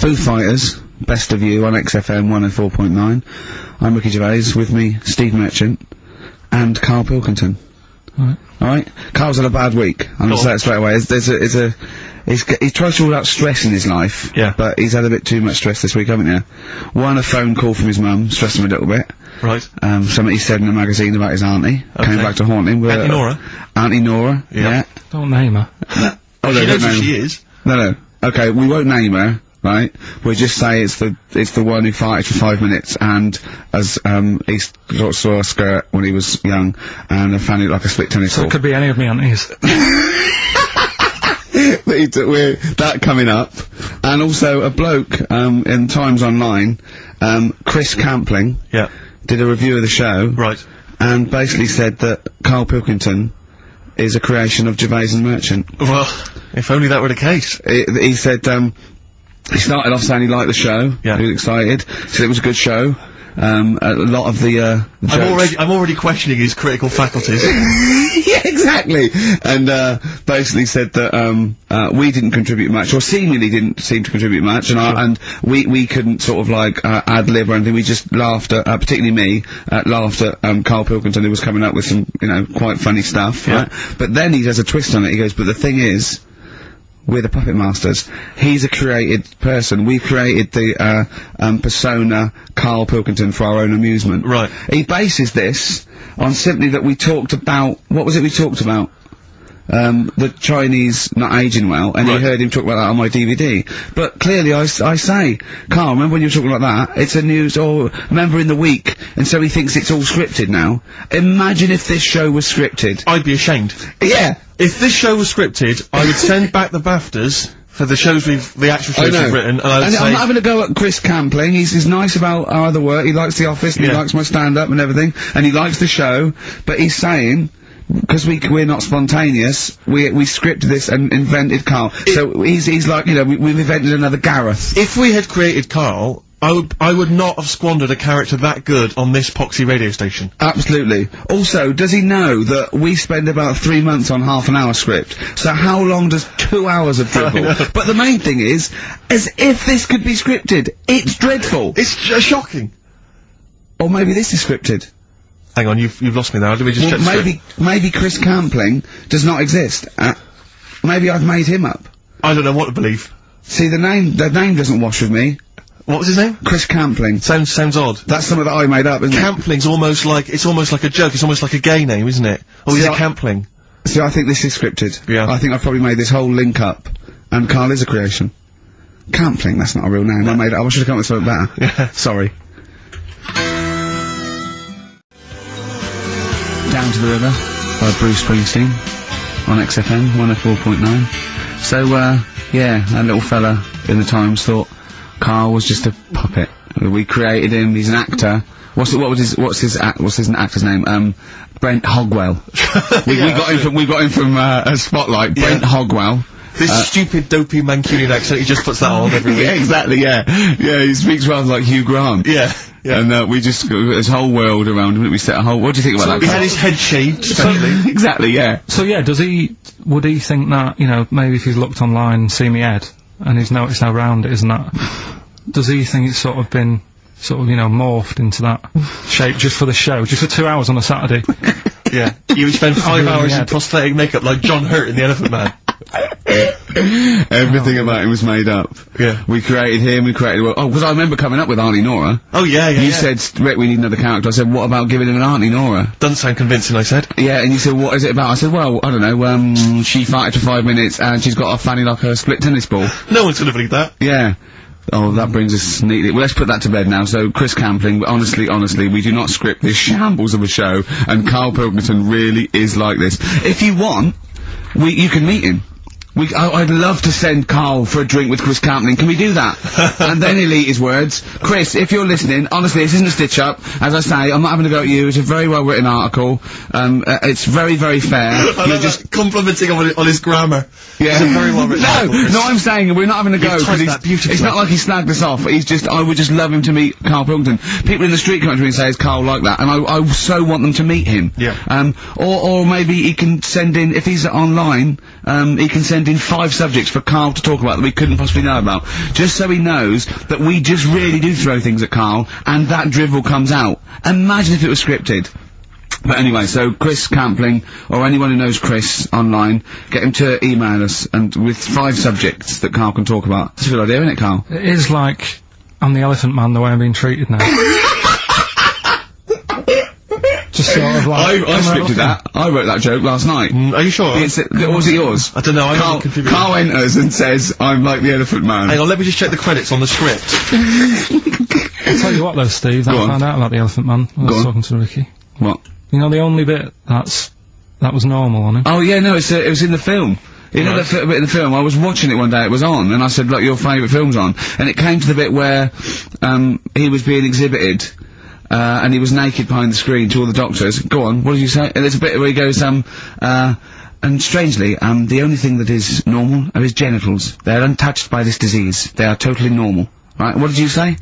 Foo Fighters, Best of You on XFM 104.9. I'm Ricky Gervais, with me, Steve Merchant, and Carl Pilkington. Alright? Carl's had a bad week. I'm gonna say it straight away. He tries to rule out stress in his life. Yeah. But he's had a bit too much stress this week, haven't you? One, a phone call from his mum, stressed him a little bit. Right. Something he said in a magazine about his auntie. Okay. Came back to haunt him. Auntie Nora? Auntie Nora, yeah. Don't name her. Oh, She knows who she is. No. Okay, we won't name her, right? We'll just say it's the one who farted for 5 minutes and he saw a skirt when he was young and found it like a split tennis So ball. it could be any of me aunties. We're that coming up. And also a bloke, in Times Online, Chris Campling. Yeah. Did a review of the show. Right. And basically said that Carl Pilkington is a creation of Gervais and Merchant. Well, if only that were the case. He said, he started off saying he liked the show. Yeah. He was excited. Said it was a good show. A lot of the jokes. I'm already questioning his critical faculties. Yeah, exactly. And, basically said that, we didn't contribute much, or seemingly didn't seem to contribute much, and we couldn't sort of like, ad-lib or anything. We just laughed at, particularly me, laughed at, Carl Pilkington, who was coming up with some, quite funny stuff, Yeah. right? But then he has a twist on it. He goes, but the thing is, we're the puppet masters. He's a created person. We've created the, persona Carl Pilkington for our own amusement. Right. He bases this on simply that we talked about, what was it we talked about? The Chinese not aging well, and Right. you heard him talk about that on my DVD. But clearly I say, Carl, remember when you were talking like that? It's a news, or remember in the week, and so he thinks it's all scripted now. Imagine if this show was scripted. I'd be ashamed. Yeah! If this show was scripted, I would send back the BAFTAs for the actual shows we've written, and I would And say... I'm not having a go at Chris Campling. He's nice about our other work. He likes The Office, and he Yeah. likes my stand-up and everything, and he likes the show, but he's saying, because we're not spontaneous, we scripted this and invented Carl. So he's like, we've invented another Gareth. If we had created Carl, I would not have squandered a character that good on this poxy radio station. Absolutely. Also, does he know that we spend about 3 months on half an hour script? So how long does 2 hours of dribble? But the main thing is, as if this could be scripted, it's dreadful. It's shocking. Or maybe this is scripted. Hang on, you've lost me now. Let me just check the script. Maybe Chris Campling does not exist. Maybe I've made him up. I don't know what to believe. See, the name doesn't wash with me. What was his name? Chris Campling. Sounds odd. That's something that I made up, isn't it? Campling's almost like a joke. It's almost like a gay name, isn't it? Oh, he's a Campling. See, I think this is scripted. Yeah. I think I've probably made this whole link up. And Carl is a creation. Campling, that's not a real name. I made it up. I should have come up with something better. Yeah. Sorry. Down to the River by Bruce Springsteen on XFM 104.9. So, yeah, that little fella in the Times thought Carl was just a puppet. We created him, he's an actor. What's his actor's name? Brent Hogwell. we got him from Spotlight. Yeah. Brent Hogwell. This stupid, dopey Mancunian accent, he just puts that on every week. Yeah, exactly, yeah. Yeah, he speaks rather like Hugh Grant. Yeah. And, we just, this whole world around him, we set a whole, what do you think about that? He had his head shaved, especially. Exactly, yeah. So yeah, would he think that, maybe if he's looked online and seen me head, and he's noticed how round it is and that, does he think it's sort of been, morphed into that shape just for the show, just for 2 hours on a Saturday? Yeah. You would spend 5 hours in head. prosthetic makeup like John Hurt in The Elephant Man. Everything about him was made up. Yeah. We created him, because I remember coming up with Auntie Nora. Oh, yeah. You said, Rick, we need another character. I said, what about giving him an Auntie Nora? Doesn't sound convincing, I said. Yeah, and you said, what is it about? I said, well, I don't know, she farted for 5 minutes and she's got a fanny like a split tennis ball. No one's gonna believe that. Yeah. Oh, that brings us neatly. Well, let's put that to bed now. So, Chris Campling, honestly, we do not script this shambles of a show, and Carl Pilkington really is like this. If you want, you can meet him. I'd love to send Carl for a drink with Chris Campling. Can we do that? And then he'll eat his words. Chris, if you're listening, honestly, this isn't a stitch-up. As I say, I'm not having to go at you. It's a very well-written article. It's very, very fair. You're just complimenting him on his grammar. Yeah. It's a very well-written article, Chris. No, I'm saying we're not having to go, You've typed because that beautifully. it's not like he snagged us off. I would just love him to meet Carl Pilkington. People in the street come up to me and say, is Carl like that? And I so want them to meet him. Yeah. Or maybe he can send in, if he's online, he can send send in 5 subjects for Carl to talk about that we couldn't possibly know about. Just so he knows that we just really do throw things at Carl, and that drivel comes out. Imagine if it was scripted. But anyway, so Chris Campling, or anyone who knows Chris online, get him to email us, and with 5 subjects that Carl can talk about. That's a good idea, isn't it, Carl? It is like, I'm the Elephant Man the way I'm being treated now. Just sort of like... I scripted that. I wrote that joke last night. Are you sure? Or was it yours? I don't know, Carl enters and says, I'm like the Elephant Man. Hang on, let me just check the credits on the script. I'll tell you what though, Steve, I found out about the Elephant Man. I was talking to Ricky. What? You know, the only bit that was normal on him? Oh yeah, no, it was in the film. You know that bit in the film, I was watching it one day, it was on, and I said, look, your favourite film's on. And it came to the bit where, he was being exhibited, and he was naked behind the screen to all the doctors. Go on, what did you say? And there's a bit where he goes, and strangely, the only thing that is normal are his genitals. They're untouched by this disease. They are totally normal. Right, what did you say?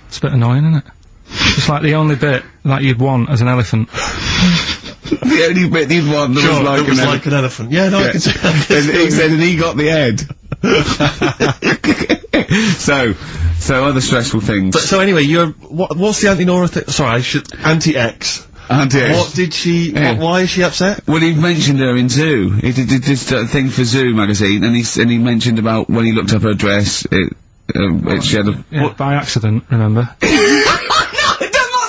It's a bit annoying, isn't it? It's like the only bit that you'd want as an elephant. The only bit you'd want that was like an elephant. Yeah, no, I can see that. And he said, and he got the head. So other stressful things. So anyway, what's the Auntie Nora thing? Sorry, Auntie X. Auntie X. What did she, why is she upset? Well, he mentioned her in Zoo. He did this thing for Zoo magazine, and he mentioned about when he looked up her dress, she had a... Yeah, by accident, remember?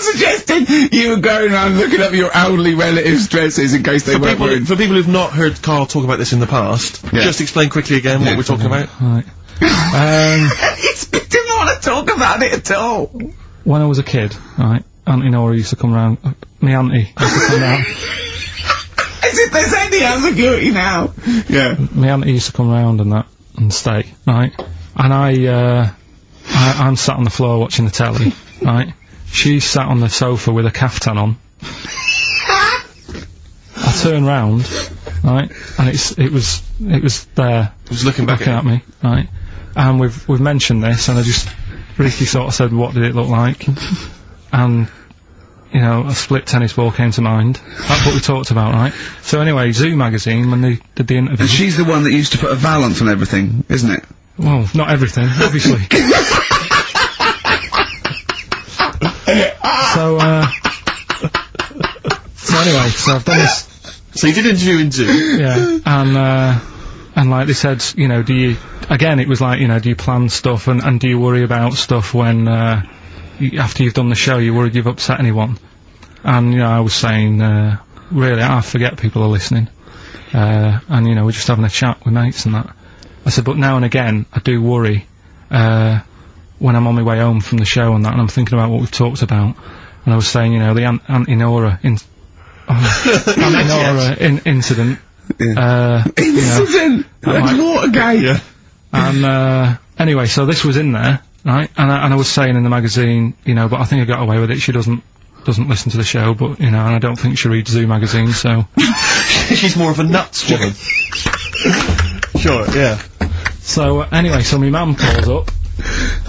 Suggesting you were going around looking up your elderly relatives' dresses in case they weren't wearing... For people who've not heard Carl talk about this in the past, just explain quickly again what we're talking about. Right. He didn't want to talk about it at all. When I was a kid, right, Auntie Nora used to come round, me auntie used to come round. As if there's any ambiguity now. Yeah. Me auntie used to come round and stay, right? And I'm sat on the floor watching the telly, right? She sat on the sofa with a caftan on. I turn round, right, and it was there. It was looking back at me, right? And we've mentioned this, and Ricky sort of said, what did it look like? And, you know, a split tennis ball came to mind. That's what we talked about, right? So anyway, Zoo magazine, when they did the interview... And she's the one that used to put a valance on everything, isn't it? Well, not everything, obviously. So anyway, so I've done this. So you did an interview in Zoo. Yeah, and like they said, you know, it was like, you know, do you plan stuff and do you worry about stuff when, after you've done the show, you worried you've upset anyone? And, you know, I was saying, really, I forget people are listening. And, you know, we're just having a chat with mates and that. I said, but now and again, I do worry, when I'm on my way home from the show and that, and I'm thinking about what we've talked about. And I was saying, you know, the Auntie Nora incident. Incident! Watergate! Yeah. And, anyway, so this was in there, right? And I was saying in the magazine, you know, but I think I got away with it. She doesn't listen to the show, but, you know, and I don't think she reads Zoo magazine, so... She's more of a nuts woman. Sure, yeah. So, anyway, so my mum calls up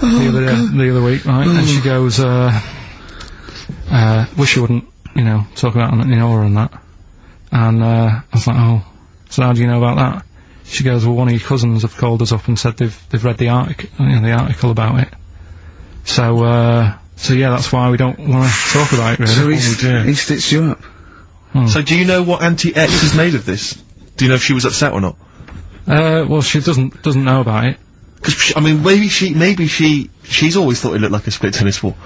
the other week, right, and she goes, wish you wouldn't, you know, talk about Auntie Nora and that. And, I was like, oh, so how do you know about that? She goes, well, one of your cousins have called us up and said they've read the article about it. So yeah, that's why we don't want to talk about it, really. So he stitched you up. So do you know what Auntie X is made of this? Do you know if she was upset or not? Well, she doesn't know about it. Because, I mean, maybe she's always thought it looked like a split tennis ball.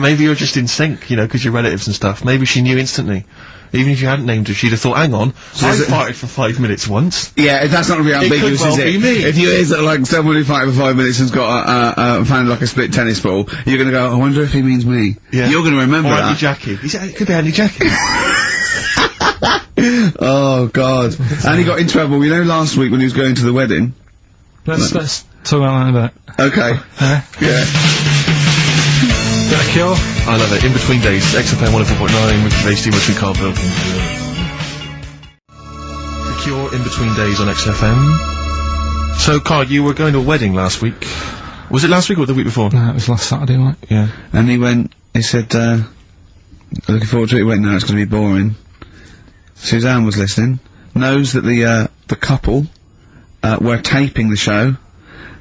Maybe you're just in sync, you know, because you're relatives and stuff. Maybe she knew instantly. Even if you hadn't named her, she'd have thought, hang on, I farted for 5 minutes once. Yeah, that's not going to be ambiguous, is it? If you hear like someone who farted for 5 minutes and's got found like a split tennis ball, you're going to go, I wonder if he means me. Yeah. You're going to remember that. Or Auntie Jackie. It could be Auntie Jackie. Oh, God. And he got in trouble, you know, last week when he was going to the wedding. Let's talk about that in a bit. Okay. Yeah. Got a Cure? I love it. In Between Days, XFM 104.9 with HD Western Carl Pilkington. The Cure, In Between Days on XFM. So, Carl, you were going to a wedding last week. Was it last week or the week before? No, it was last Saturday night. Yeah. And he said, looking forward to it. He went, no, it's going to be boring. Suzanne was listening. Knows that the couple were taping the show.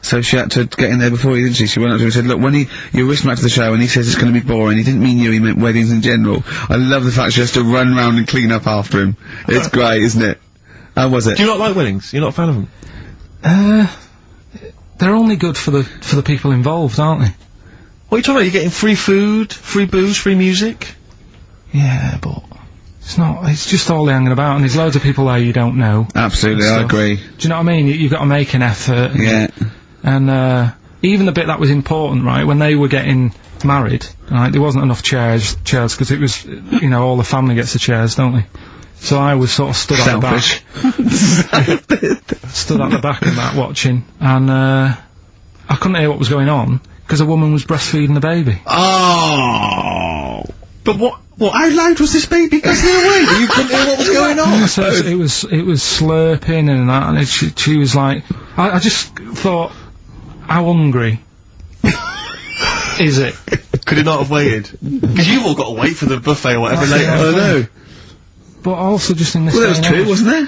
So she had to get in there before you, didn't she? She went up to him and said, look, when you're whisked back to the show and he says it's going to be boring, he didn't mean you, he meant weddings in general. I love the fact she has to run round and clean up after him. It's great, isn't it? How was it? Do you not like weddings? You're not a fan of them? They're only good for the people involved, aren't they? What are you talking about? You're getting free food, free booze, free music? Yeah, but it's just all hanging about, and there's loads of people there you don't know. Absolutely, I agree. Do you know what I mean? You've got to make an effort. Yeah. And, even the bit that was important, right, when they were getting married, right, there wasn't enough chairs, because it was, you know, all the family gets the chairs, don't they? So I was sort of stood at the back. Stood at the back of that watching, and, I couldn't hear what was going on, because a woman was breastfeeding the baby. Oh! But how loud was this baby guzzling away? You couldn't hear what was going on? So it was slurping and that, and she was like, I just thought, how hungry is it? Could it not have waited? Because you've all got to wait for the buffet or whatever later. I know. But also just in this. Well, there was two, wasn't there?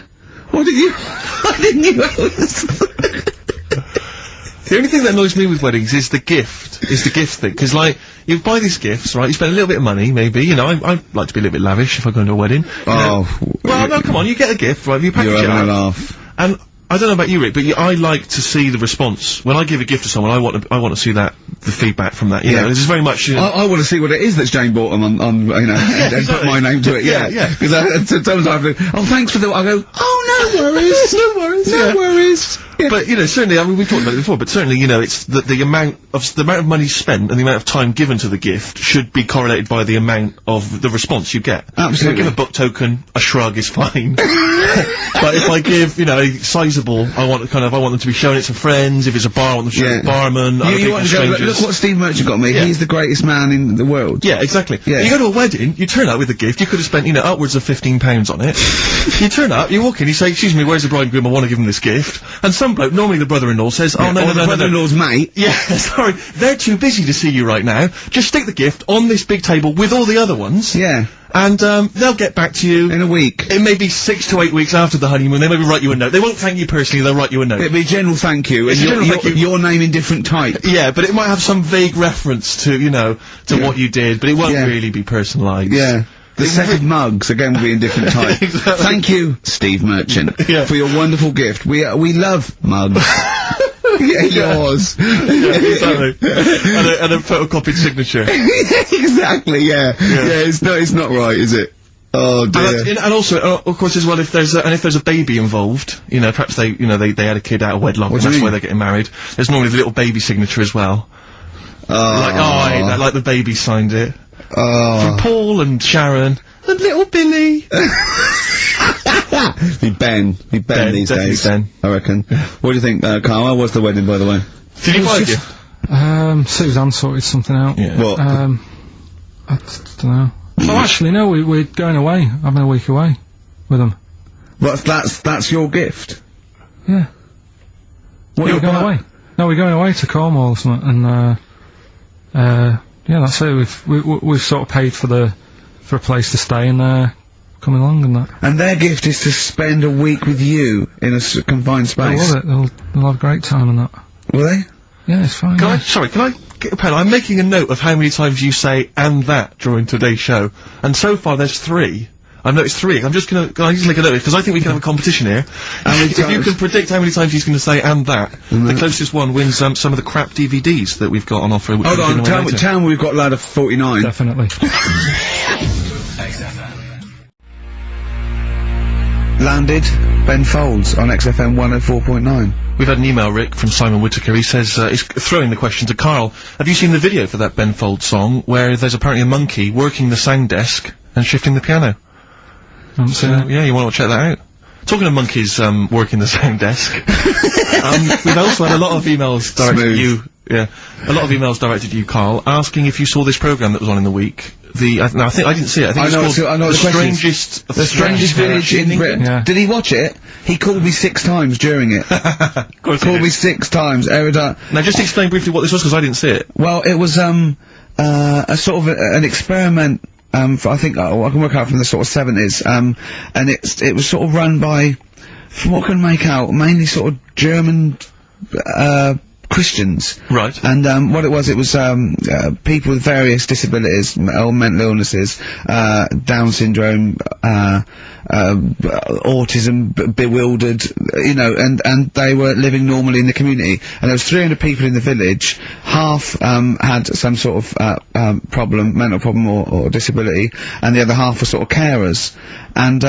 What did you? Why didn't you? The only thing that annoys me with weddings is the gift. Is the gift thing. Because, like, you buy these gifts, right? You spend a little bit of money, maybe. You know, I'd like to be a little bit lavish if I go to a wedding. Oh. Well, no, come on. You get a gift, right? You package You're it having a up. laugh. And I don't know about you, Rick, but I like to see the response. When I give a gift to someone, I want to see the feedback from that. You know, this is very much. I want to see what it is that Jane bought them on you know, and put my name to it. Yeah. Because sometimes I have to. Oh, thanks for the. I go. Oh, no worries. No worries. No worries. Yeah. But, you know, certainly, I mean, we've talked about it before, but certainly, you know, it's the amount of money spent and the amount of time given to the gift should be correlated by the amount of the response you get. Absolutely. If I give a book token, a shrug is fine. But if I give, you know, a sizable, I want them to be showing it to friends. If it's a bar, I want them to show it to the barman. You want to go, look what Steve Merchant got me. Yeah. He's the greatest man in the world. Yeah, exactly. Yeah. You go to a wedding, you turn up with a gift, you could have spent, you know, upwards of £15 on it. You turn up, you walk in, you say, excuse me, where's the bride and groom, I want to give them this gift. And some bloke, normally the brother-in-law says, oh, no, the brother-in-law's mate. Yeah, sorry, they're too busy to see you right now. Just stick the gift on this big table with all the other ones. Yeah. And, they'll get back to you. In a week. It may be 6 to 8 weeks after the honeymoon, they maybe write you a note. They won't thank you personally, they'll write you a note. It'll be a general thank you, and your name in different type. Yeah, but it might have some vague reference to, you know, to what you did, but it won't really be personalised. Yeah. The set of mugs, again, will be in different type. Exactly. Thank you, Steve Merchant, for your wonderful gift. We love mugs. Yeah, yours. Yeah, exactly. and a photocopied signature. Exactly, yeah. Yeah, it's not right, is it? Oh dear. And also, of course, as well, if there's a baby involved, you know, perhaps they had a kid out of wedlock, and that's why they're getting married. There's normally the little baby signature as well. I hate that, like the baby signed it. From Paul and Sharon and little Billy. Be Ben these days. Ben. I reckon. What do you think, Carl? How was the wedding, by the way? Did he buy you? Suzanne sorted something out. Yeah. What? I don't know. Oh, actually, no, we're going away, having a week away with them. But that's your gift? Yeah. What, we're going away? No, we're going away to Cornwall or something, and, yeah, that's it. We've sort of paid for a place to stay and, coming along and that. And their gift is to spend a week with you in a confined space. They'll love it. They'll have a great time and that. Will they? Yeah, it's fine. Can I get a pen? I'm making a note of how many times you say "and that" during today's show, and so far there's 3. I've noticed 3. I'm just gonna make a note because I think we can have a competition here. If you can predict how many times he's gonna say "and that," the closest one wins some of the crap DVDs that we've got on offer. Hold on, tell me we've got Ladder 49. Definitely. Landed Ben Folds on XFM 104.9. We've had an email, Rick, from Simon Whittaker. He says, he's throwing the question to Carl. Have you seen the video for that Ben Folds song where there's apparently a monkey working the sound desk and shifting the piano? Yeah, you want to check that out? Talking of monkeys, working the sound desk. We've also had a lot of emails directed at you. Yeah, a lot of emails directed at you, Carl, asking if you saw this programme that was on in the week. I think I didn't see it. I think it's called The Strangest Village in Britain. Yeah. Did he watch it? He called me 6 times during it. Called me 6 times every time. Now, just explain briefly what this was, because I didn't see it. Well, it was a sort of an experiment. I think I can work out from the sort of 70s. And it was sort of run by from what I can make out, mainly sort of German, Christians. Right. And, what it was people with various disabilities, or mental illnesses, Down syndrome, autism, bewildered, you know, and they were living normally in the community. And there was 300 people in the village, half, had some sort of, problem, mental problem or disability, and the other half were sort of carers. And,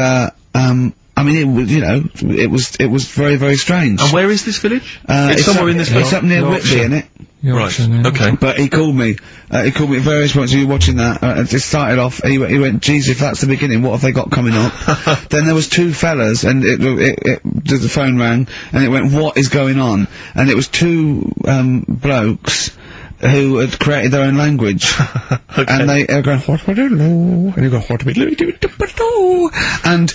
I mean, it was, you know, it was very, very strange. And where is this village? It's somewhere in this It's up near Whitby, innit? Right. Okay. But he called me at various points. You were watching that. It started off. He went, "Geez, if that's the beginning, what have they got coming up?" Then there was two fellas, and the phone rang, and it went, "What is going on?" And it was two blokes who had created their own language. Okay. And they are going, "What do you know?" And you go, "What do you And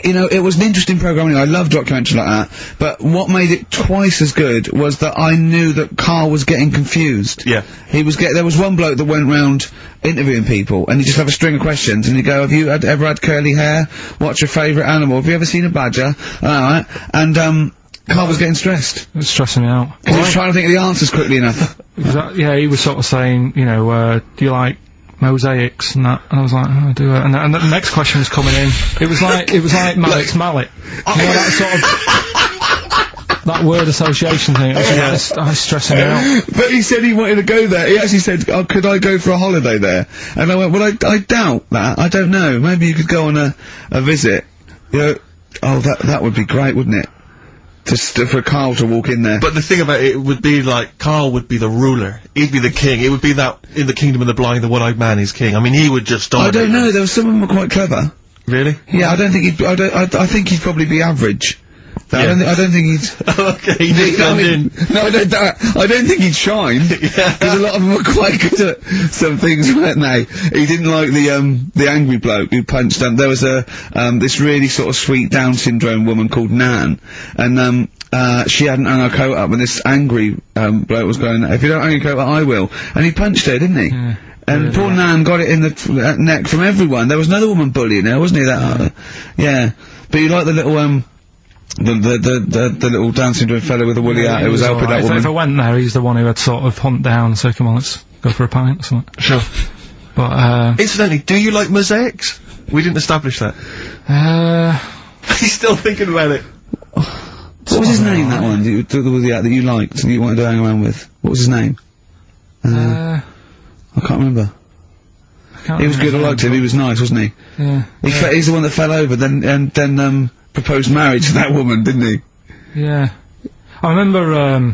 you know, it was an interesting programming. I love documentaries like that. But what made it twice as good was that I knew that Carl was getting confused. Yeah. There was one bloke that went round interviewing people, and he'd just have a string of questions, and he'd go, "Have you ever had curly hair? What's your favourite animal? Have you ever seen a badger?" Alright. And, Carl was getting stressed. It was stressing me out. Because he was trying to think of the answers quickly enough. Yeah, he was sort of saying, you know, do you like mosaics and that? And I was like, oh, I do it. And the next question was coming in. It was like Mallet's mallet. You know, that sort of, that word association thing. It was just stressing me out. But he said he wanted to go there. He actually said, "Oh, could I go for a holiday there?" And I went, "Well, I doubt that. I don't know. Maybe you could go on a visit." You know, oh, that would be great, wouldn't it? For Carl to walk in there. But the thing about it would be like, Carl would be the ruler. He'd be the king. It would be that, in the kingdom of the blind, the one-eyed man is king. I mean, he would just dominate. I don't know, there were some of them were quite clever. Really? Yeah, I don't think I think he'd probably be average. Yeah. I don't think he'd... Okay, he just comes in. No, I don't think he'd shine. Because a lot of them were quite good at some things, weren't they? He didn't like the angry bloke who punched him. There was this really sort of sweet Down syndrome woman called Nan, and, she hadn't hung her coat up, and this angry, bloke was going, "If you don't hang your coat up, I will." And he punched her, didn't he? Yeah. And poor Nan got it in the neck from everyone. There was another woman bullying her, wasn't he? Yeah. But you like the little, the little Down syndrome fellow with the woolly hat who was helping that woman. If I went there, he's the one who had sort of hunt down and said, "Come on, let's go for a pint," or something. Sure. But, incidentally, do you like mosaics? We didn't establish that. He's still thinking about it. What was his name, that one, that you liked, and you wanted to hang around with? What was his name? I can't remember. He was good, I liked him, he was nice, wasn't he? Yeah. He's the one that fell over, then proposed marriage to that woman, didn't he? Yeah. I remember,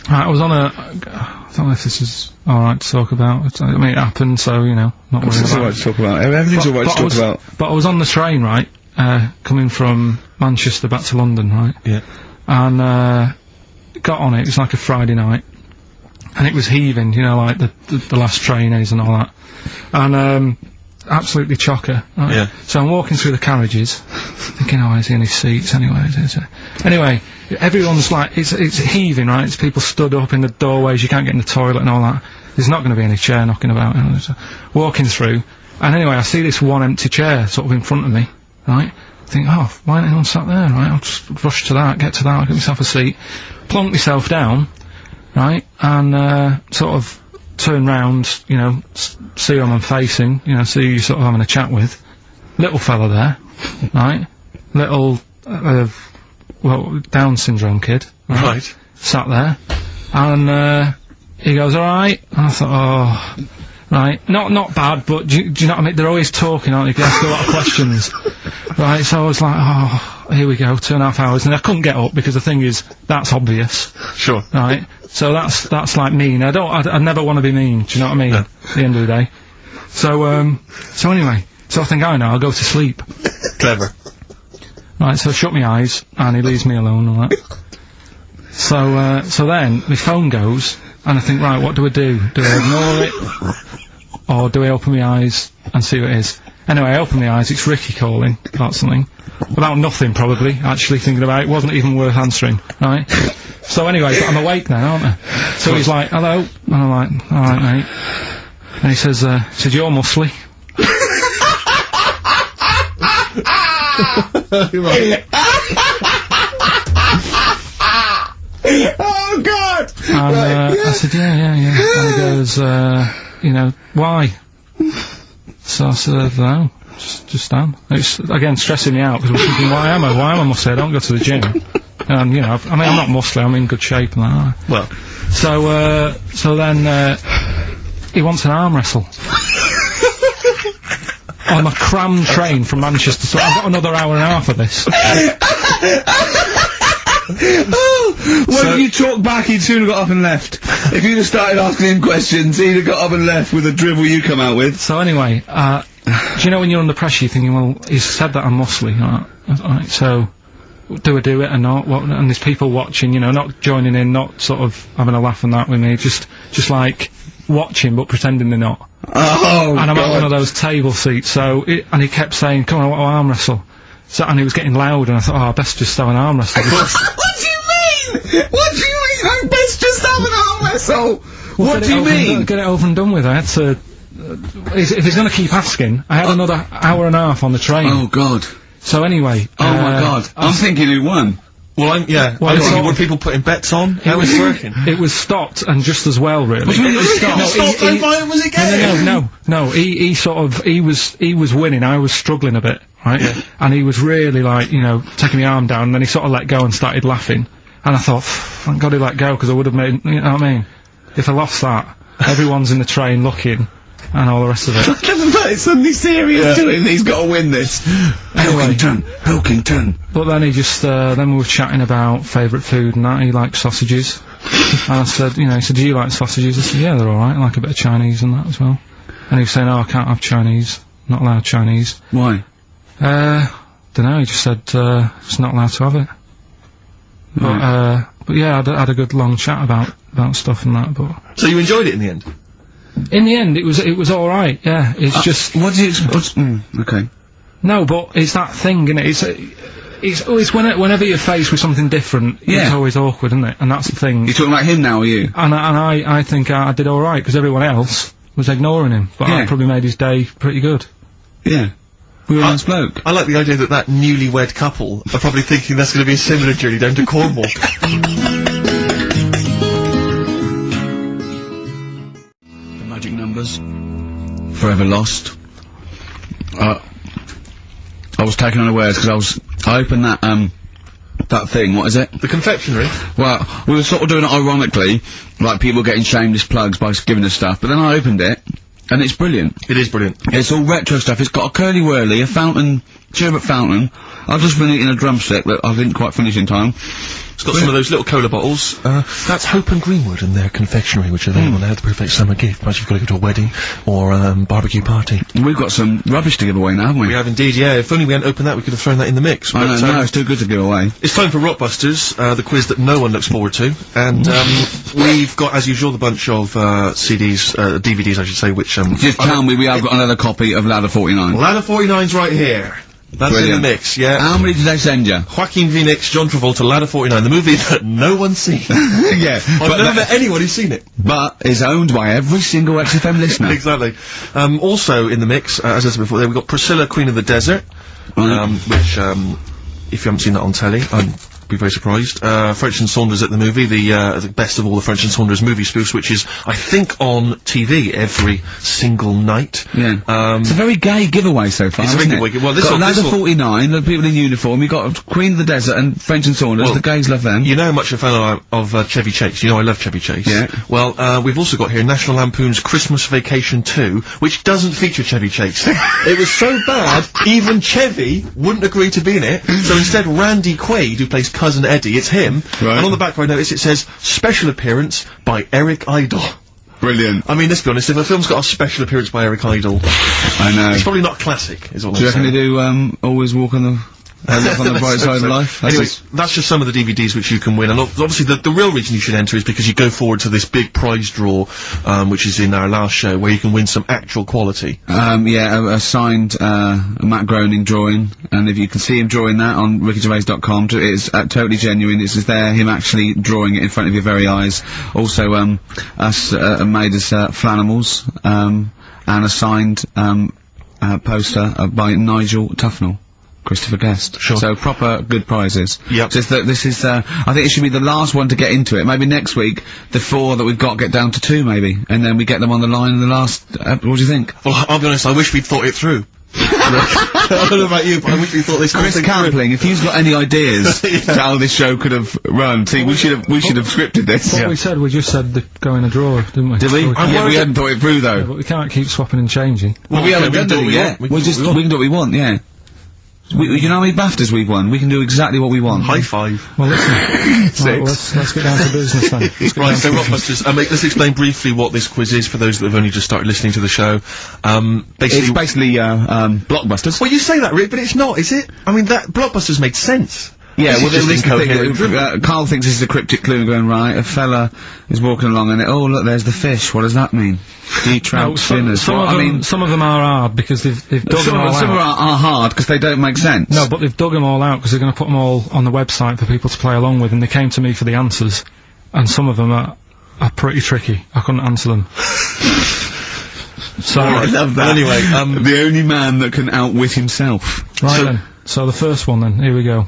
I was on I don't know if this is alright to talk about. I mean, it happened, so, you know, not worried about it. It's alright to talk about. Everything's alright to talk about. But I was on the train, right, coming from Manchester back to London, right? Yeah. And, got on it was like a Friday night. And it was heaving, you know, like the last train is and all that. And, absolutely chocker. Right? Yeah. So I'm walking through the carriages, thinking, oh, is there any seats anyway? Anyway, everyone's like, it's heaving, right? It's people stood up in the doorways, you can't get in the toilet and all that. There's not going to be any chair knocking about. You know, so walking through, and anyway, I see this one empty chair sort of in front of me, right? I think, oh, why ain't anyone sat there, right? I'll just rush to that, get I'll get myself a seat, plonk myself down, right? And, sort of turn round, you know, see who I'm facing, you know, see who you're sort of having a chat with. Little fella there, right? Little, Down syndrome kid. Right. Sat there. And, he goes, alright? And I thought, oh, right. Not bad, but do you know what I mean? They're always talking, aren't they? They ask a lot of questions. Right, so I was like, oh, here we go, 2.5 hours. And I couldn't get up because the thing is, that's obvious. Sure. Right? So that's like mean. I never want to be mean, do you know what I mean? No. At the end of the day. So anyway, so I think, I know, I'll go to sleep. Clever. Right, so I shut my eyes, and he leaves me alone and all that. So then, my phone goes, and I think, right, what do I do? Do I ignore it? Or do I open my eyes and see what it is? Anyway, I open my eyes, it's Ricky calling about something. About nothing, probably, actually, thinking about it. It wasn't even worth answering, right? So anyway, but I'm awake now, aren't I? So he's like, hello? And I'm like, alright, mate. And he says, you're muscly. Right. Oh God! And I said, yeah. And he goes, why? So I said, no, just Dan. It's, again, stressing me out, because we're thinking, why am I muscly? I don't go to the gym. And, I'm not muscly, I'm in good shape and that. Well. So then, he wants an arm wrestle. On a crammed train from Manchester, so I've got another hour and a half of this. When you talk back, he'd soon have got up and left. If you'd have started asking him questions, he'd have got up and left with the drivel you come out with. So anyway, do you know when you're under pressure, you're thinking, well, he's said that I'm muscly, alright, so do I do it or not? And there's people watching, not joining in, not sort of having a laugh and that with me, just like watching but pretending they're not. Oh, and I'm God. at one of those table seats, and he kept saying, come on, I want to arm wrestle. So, and he was getting loud, and I thought, I best just have an arm wrestle. What do you mean? What do you mean? I best just have an arm wrestle? What do you mean? Get it over and done with. I had to, if he's gonna keep asking, I had another hour and a half on the train. Oh, God. So anyway. Oh, my God. I'm thinking who won. Well, were people putting bets on? How was it working? It was stopped, and just as well, really. What do you mean it was stopped? Was it game? No, he was winning, I was struggling a bit, right? Yeah. And he was really like, taking my arm down, and then he sort of let go and started laughing. And I thought, thank God he let go, because I would have made, you know what I mean? If I lost that, everyone's in the train looking, and all the rest of it. It's suddenly serious to him, he's got to win this. Anyway. Pilkington. But then he just, then we were chatting about favourite food and that, he likes sausages. And I said, he said, do you like sausages? I said, yeah, they're alright, I like a bit of Chinese and that as well. And he was saying, I can't have Chinese, not allowed Chinese. Why? Dunno, he just said, it's not allowed to have it. Right. But yeah, I had a good long chat about stuff and that, but... So you enjoyed it in the end? In the end, it was alright, yeah, it's just... What do you okay. No, but it's that thing, innit? It's whenever you're faced with something different, it's always awkward, isn't it? And that's the thing. You're talking about him now, are you? And I think I did alright, because everyone else was ignoring him, but I probably made his day pretty good. Yeah. We were a nice bloke. I like the idea that newlywed couple are probably thinking that's going to be a similar journey down to Cornwall. The magic numbers. Forever lost. I was taken unawares because I opened that thing, what is it? The confectionery? Well, we were sort of doing it ironically, like people getting shameless plugs by giving us stuff, but then I opened it, and it's brilliant. It is brilliant. It's all retro stuff. It's got a curly whirly, a fountain, sherbet fountain. I've just been eating a drumstick that I didn't quite finish in time. It's got some of those little cola bottles. That's Hope and Greenwood and their confectionery, which are available now, the perfect summer gift, once you've got to go to a wedding or barbecue party. We've got some rubbish to give away now, haven't we? We have indeed, yeah. If only we hadn't opened that, we could have thrown that in the mix. I know, no, it's too good to give away. It's time for Rockbusters, the quiz that no one looks forward to. And we've got, as usual, the bunch of CDs, DVDs, I should say, which... Just tell me we have got another copy of Ladder 49. Ladder 49's right here. That's Brilliant. in the mix, yeah. How many did they send you? Joaquin Phoenix, John Travolta, Ladder 49, the movie that no one's seen. Yeah. I've never met anyone who's seen it. But is owned by every single XFM listener. Exactly. Also in the mix, as I said before, we've got Priscilla, Queen of the Desert, which, if you haven't seen that on telly, I'd be very surprised. French and Saunders at the movie, the best of all the French and Saunders movie spoofs, which is, I think, on TV every single night. Yeah. It's a very gay giveaway so far, It's a isn't very it? wicked. Well, this got one- Ladder this one- 49, the people in uniform, you got Queen of the Desert and French and Saunders, Well, the gays love them. You know how much a fan of Chevy Chase. You know I love Chevy Chase. Yeah. Well, we've also got here National Lampoon's Christmas Vacation 2, which doesn't feature Chevy Chase. It was so bad, even Chevy wouldn't agree to be in it, so instead Randy Quaid, who plays Cousin Eddie, it's him, Right. and on the back I notice it says, special appearance by Eric Idle. Brilliant. I mean, let's be honest, if a film's got a special appearance by Eric Idle, I know. it's probably not classic, is all Do you I'm reckon they saying. do, always walk on the... look on the bright side of life? Anyway, that's just some of the DVDs which you can win, and obviously the real reason you should enter is because you go forward to this big prize draw, which is in our last show, where you can win some actual quality. Yeah, a signed, Matt Groening drawing, and if you can see him drawing that on rickygervais.com, it's totally genuine. It's just there, him actually drawing it in front of your very eyes. Also, us, made us, Flanimals, and a signed, poster by Nigel Tufnell. Christopher Guest. Sure. So proper good prizes. Yep. Just that this is, I think it should be the last one to get into it. Maybe next week, the 4 that we've got get down to 2 maybe, and then we get them on the line in the last, what do you think? Well, I'll be honest, I wish we'd thought it through. I don't know about you, but I wish we thought this Chris Campling, if you've got any ideas to how this show could have run, see, we should have scripted this. What we said, we just said the go in a drawer, didn't we? Did we? So Yeah, we hadn't thought it through though. yeah, but we can't keep swapping and changing. Well, we haven't we done can do it what we yet. want. We can do what we We can do what we want, yeah. You know how many BAFTAs we've won? We can do exactly what we want. High five. Well, listen. Right, well, let's get down to business then. Let's get Right, down so to business. Rockbusters, let's explain briefly what this quiz is for those that have only just started listening to the show. It's basically, blockbusters. Well, you say that, Rick, but it's not, is it? I mean, that Blockbusters made sense. Yeah, well, This is this just is the incoherent. thing. Carl thinks this is a cryptic clue going, right, a fella is walking along and oh, look, there's the fish. What does that mean? Trout No, spinners. some Well, of I them, mean, some of them are hard because they've dug them all some out. are hard because they don't make sense. No, but they've dug them all out because they're going to put them all on the website for people to play along with, and they came to me for the answers, and some of them are pretty tricky. I couldn't answer them. So, I love that. Anyway, the only man that can outwit himself. right then. So the first one then, here we go.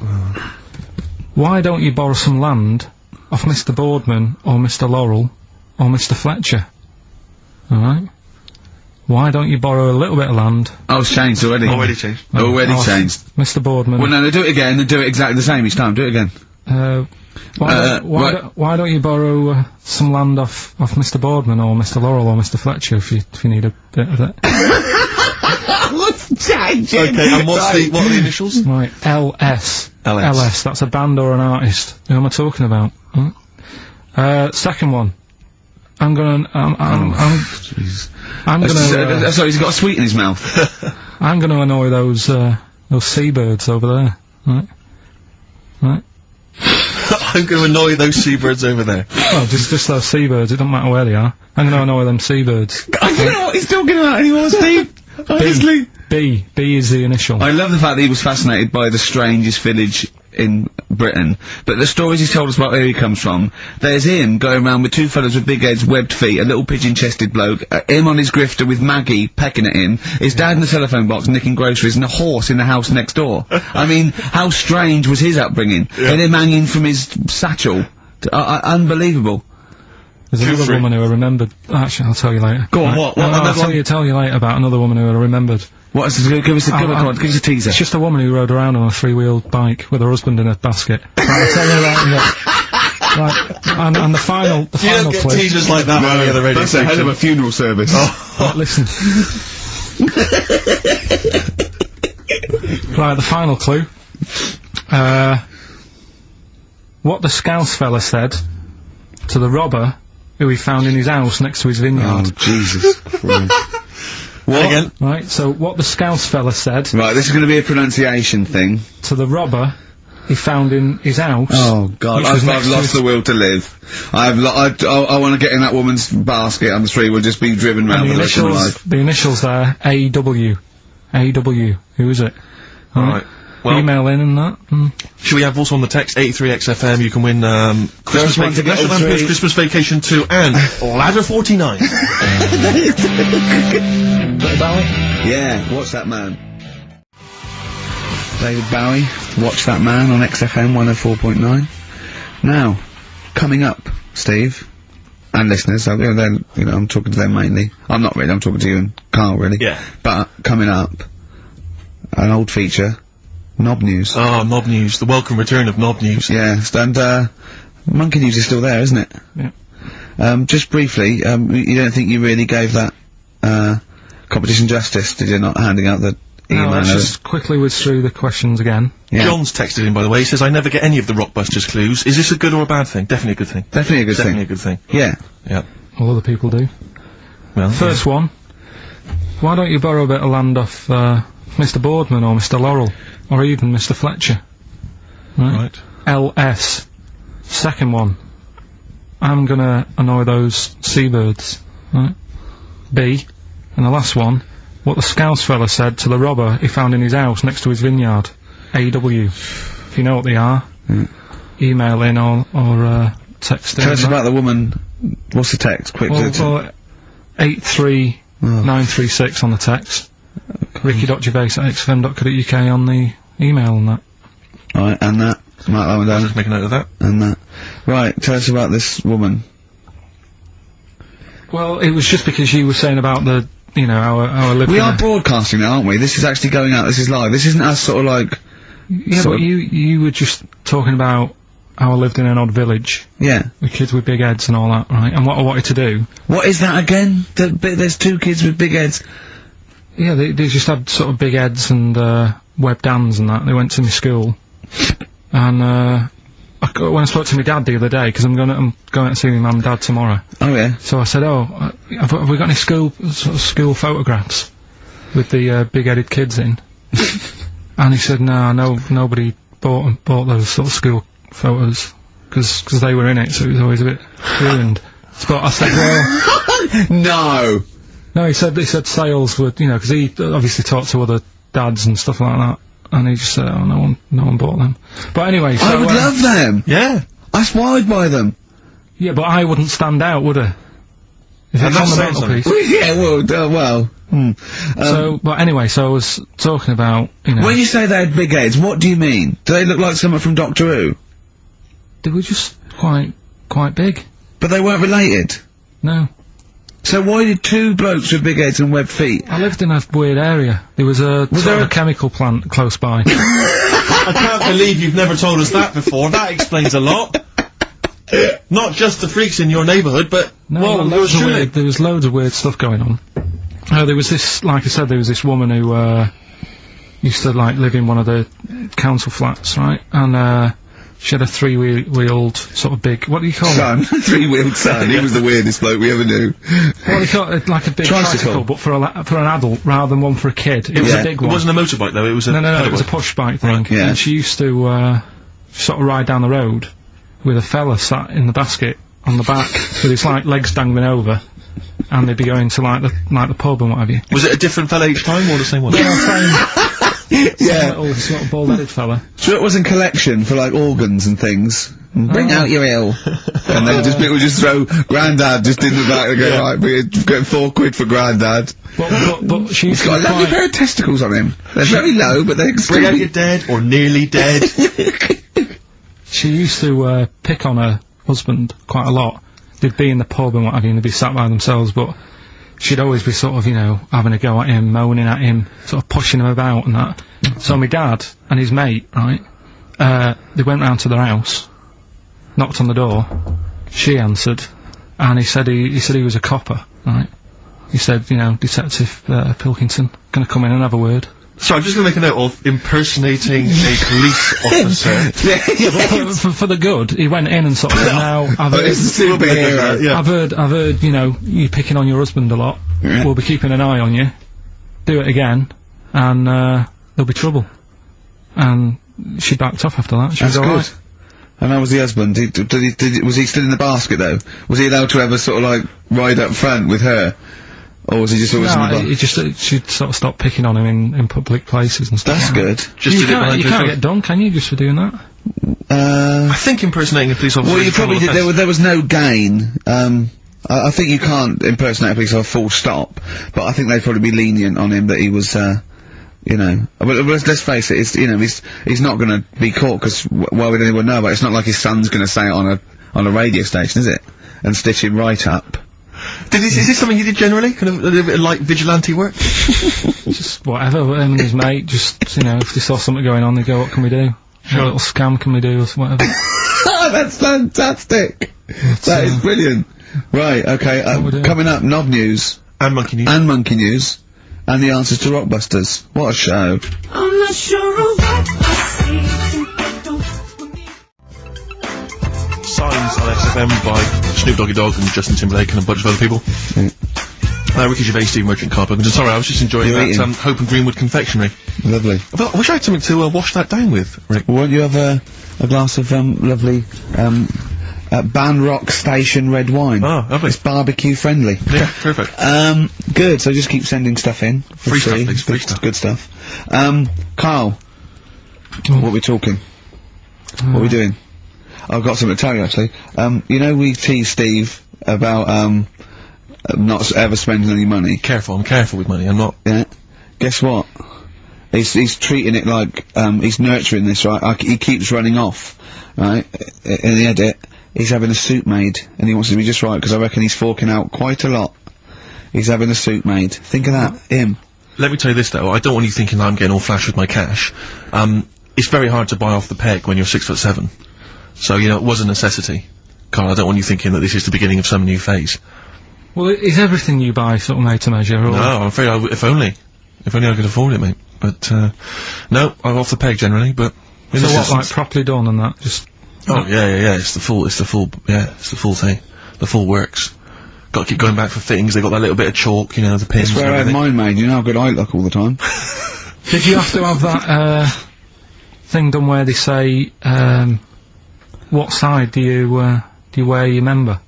Why don't you borrow some land off Mr. Boardman or Mr. Laurel or Mr. Fletcher? Alright? Why don't you borrow a little bit of land? Oh, it's changed already. Already changed. Already off changed. Mr. Boardman. Well, no, do it again and do it exactly the same each time. Do it again. Why don't you borrow some land off Mr. Boardman or Mr. Laurel or Mr. Fletcher if you need a bit of it? What's changing? Okay, and what are the initials? Right, LS. LS. LS, that's a band or an artist. Who am I talking about? Second one. I'm gonna sorry, he's got a sweet in his mouth. I'm gonna annoy those seabirds over there. Right? Right? I'm going to annoy those seabirds over there. Well, just those seabirds, it doesn't matter where they are. I'm gonna annoy them seabirds. I don't know what he's talking about anymore, Steve. Honestly. B is the initial. I love the fact that he was fascinated by the strangest village in Britain, but the stories he's told us about where he comes from, there's him going around with 2 fellas with big heads, webbed feet, a little pigeon-chested bloke, him on his grifter with Maggie pecking at him, his dad in the telephone box nicking groceries, and a horse in the house next door. I mean, how strange was his upbringing? Yeah. And him hanging from his satchel. Unbelievable. There's another woman who I remembered. Actually, I'll tell you later. Go on, what? No, Another I'll one? tell you later about another woman who I remembered. Give us a teaser. It's just a woman who rode around on a 3-wheeled bike with her husband in a basket. Right, I'll tell you that in a minute. Right, and the final You don't get clip. teasers like that on the other radio That's a hell of station. a funeral service. Right, listen. Right, the final clue. What the Scouse fella said to the robber who he found in his house next to his vineyard. Oh, Jesus Christ. What? Again? Right, so what the Scouse fella said Right, this is going to be a pronunciation thing. to the robber he found in his house. Oh, God, which was I've next to lost his- the will to live. I want to get in that woman's basket on the street. We'll just be driven round and for the rest of my life. the initials there, AW. AW. Who is it? Right. Well, Email in and that. should we have also on the text 83XFM? You can win Christmas, First one to get National all Lampoon's three. Christmas Vacation 2 and Ladder 49. Yeah, watch that man. David Bowie, Watch That Man on XFM 104.9. Now, coming up, Steve, and listeners, I'm talking to them mainly. I'm not really, I'm talking to you and Carl, really. Yeah. But, coming up, an old feature, Knob News. Oh, Knob News, the welcome return of Knob News. Yeah, and, Monkey News is still there, isn't it? Yeah. Just briefly, you don't think you really gave that, competition justice, did you, not handing out the email? No, let's just quickly whiz through the questions again. Yeah. John's texted in, by the way. He says, I never get any of the Rockbusters clues. Is this a good or a bad thing? Definitely a good thing. Definitely a good Definitely thing. a good thing. Yeah. Yeah. All other people do. Well, First one. Why don't you borrow a bit of land off Mr. Boardman or Mr. Laurel or even Mr. Fletcher? Right. LS. Second one. I'm gonna annoy those seabirds. Right. B. And the last one. What the Scouse fella said to the robber he found in his house next to his vineyard. AW. If you know what they are, email in or text in. Tell us about the woman. What's the text? Quick. Well, 83936 on the text. Ricky.gervais@xfm.co.uk on the email and that. Right, and that. Mark that one down. Just make a note of that. And that. Right, tell us about this woman. Well, it was just because you were saying about the, you know, our living. We are broadcasting now, aren't we? This is actually going out, this is live. This isn't us sort of like... Yeah, but you were just talking about how I lived in an odd village. Yeah. With kids with big heads and all that, right? And what I wanted to do... What is that again? There's 2 kids with big heads. Yeah, they just had sort of big heads and, webbed hands and that. They went to my school. And, when I spoke to my dad the other day, because I'm going to see my mum and dad tomorrow. Oh, yeah. So I said, have we got any school photographs with the, big-headed kids in? And he said, no, nobody bought those sort of school photos, because they were in it, so it was always a bit ruined. But I said, well... No, he said sales would, you know, because he obviously talked to other dads and stuff like that, and he just said, oh, no one bought them. But anyway, so... I would love them! Yeah. That's why I'd buy them. Yeah, but I wouldn't stand out, would I? If it's on the mantelpiece. Yeah, so, but anyway, so I was talking about, you know... When you say they had big heads, what do you mean? Do they look like someone from Doctor Who? They were just quite big. But they weren't related? No. So why did 2 blokes with big heads and webbed feet? I lived in a weird area. There was a chemical plant close by. I can't believe you've never told us that before. That explains a lot. Not just the freaks in your neighbourhood, but... No, there was loads of weird stuff going on. There was this, like I said, there was this woman who, used to, like, live in one of the council flats, right? And, she had a 3-wheeled, sort of big, what do you call it? Son. 3-wheeled son. He was the weirdest bloke we ever knew. What do you call it? Like a big tricycle, but for an adult, rather than one for a kid. It was a big one. It wasn't a motorbike, though, it was a... No, it was a push bike thing. Right. Yeah. And she used to, sort of ride down the road with a fella sat in the basket on the back, with his, like, legs dangling over. And they'd be going to, like the pub and what have you. Was it a different fella each time, or the same one? Yeah, same. Yeah. Little sort of bald-headed fella. So it was in collection for, like, organs and things. Bring out your ill. And then people just throw Grandad just in the back and go, right, we're getting £4 for Grandad. But she's got a lovely pair of testicles on him. They're very low, but they're Bring out your dead, or nearly dead. She used to, pick on her husband quite a lot. They'd be in the pub and what have you, and they'd be sat by themselves, but she'd always be sort of, you know, having a go at him, moaning at him, sort of pushing him about and that. So my dad and his mate, right, they went round to their house, knocked on the door, she answered, and he said he was a copper, right? He said, you know, Detective, Pilkington, gonna come in and have a word. So I'm just gonna make a note of impersonating a police officer. Yeah, but for the good, he went in and sort of said, now, I've heard, superhero. Yeah. I've heard, you know, you picking on your husband a lot. Yeah. We'll be keeping an eye on you. Do it again, and, there'll be trouble. And she backed off after that. She was alright. And how was the husband? Was he still in the basket, though? Was he allowed to ever sort of, like, ride up front with her? Or was he just always in the No, she'd sort of stopped picking on him in public places and stuff. That's good. Just You can't get done, can you, just for doing that? I think impersonating a police officer... Well, you probably did. There was no gain. I think you can't impersonate a police officer full stop, but I think they'd probably be lenient on him that he was, you know... But let's face it, it's, you know, he's not gonna be caught, because why would anyone know about it? It's not like his son's gonna say it on a radio station, is it? And stitch him right up. Is this something you did generally? Kind of a little bit like vigilante work? Just whatever, him and his mate, just, you know, if they saw something going on, they'd go, what can we do? What little scam can we do, or whatever. That's fantastic! That is brilliant. Right, okay, coming up, Knob News. And Monkey News. And Monkey News. And the answers to Rockbusters. What a show. I'm not sure of what I see. Signs on SFM by Snoop Doggy Dogg and Justin Timberlake and a bunch of other people. Ricky Gervais, Steve Merchant, Carl Pilkington. Sorry, I was just enjoying that Hope and Greenwood confectionery. Lovely. But I wish I had something to wash that down with, Rick. Won't you have a glass of lovely Banrock Station red wine? Oh, lovely. It's barbecue friendly. Yeah, perfect. Good. So just keep sending stuff in. Free stuff, please. Free stuff. Good stuff. Carl, what are we talking? What are we doing? I've got something to tell you, actually. You know, we teased Steve about, not ever spending any money. I'm careful with money, I'm not... Yeah. Guess what? He's treating it like, he's nurturing this, right? He keeps running off, right? In the edit, he's having a suit made, and he wants to be just right, because I reckon he's forking out quite a lot. He's having a suit made. Think of that, him. Let me tell you this though, I don't want you thinking I'm getting all flash with my cash. It's very hard to buy off the peg when you're 6'7". So, you know, it was a necessity. Carl, I don't want you thinking that this is the beginning of some new phase. Well, is everything you buy sort of made to measure, or? No, I'm afraid if only I could afford it, mate. But, no, I'm off the peg generally, but... So what, like properly done and that, just... Oh, yeah, it's the full thing. The full works. Got to keep going back for fittings, they got that little bit of chalk, you know, the pins. That's where I had mine made, you know how good I look all the time. Did you have to have that, thing done where they say, what side do you wear your member?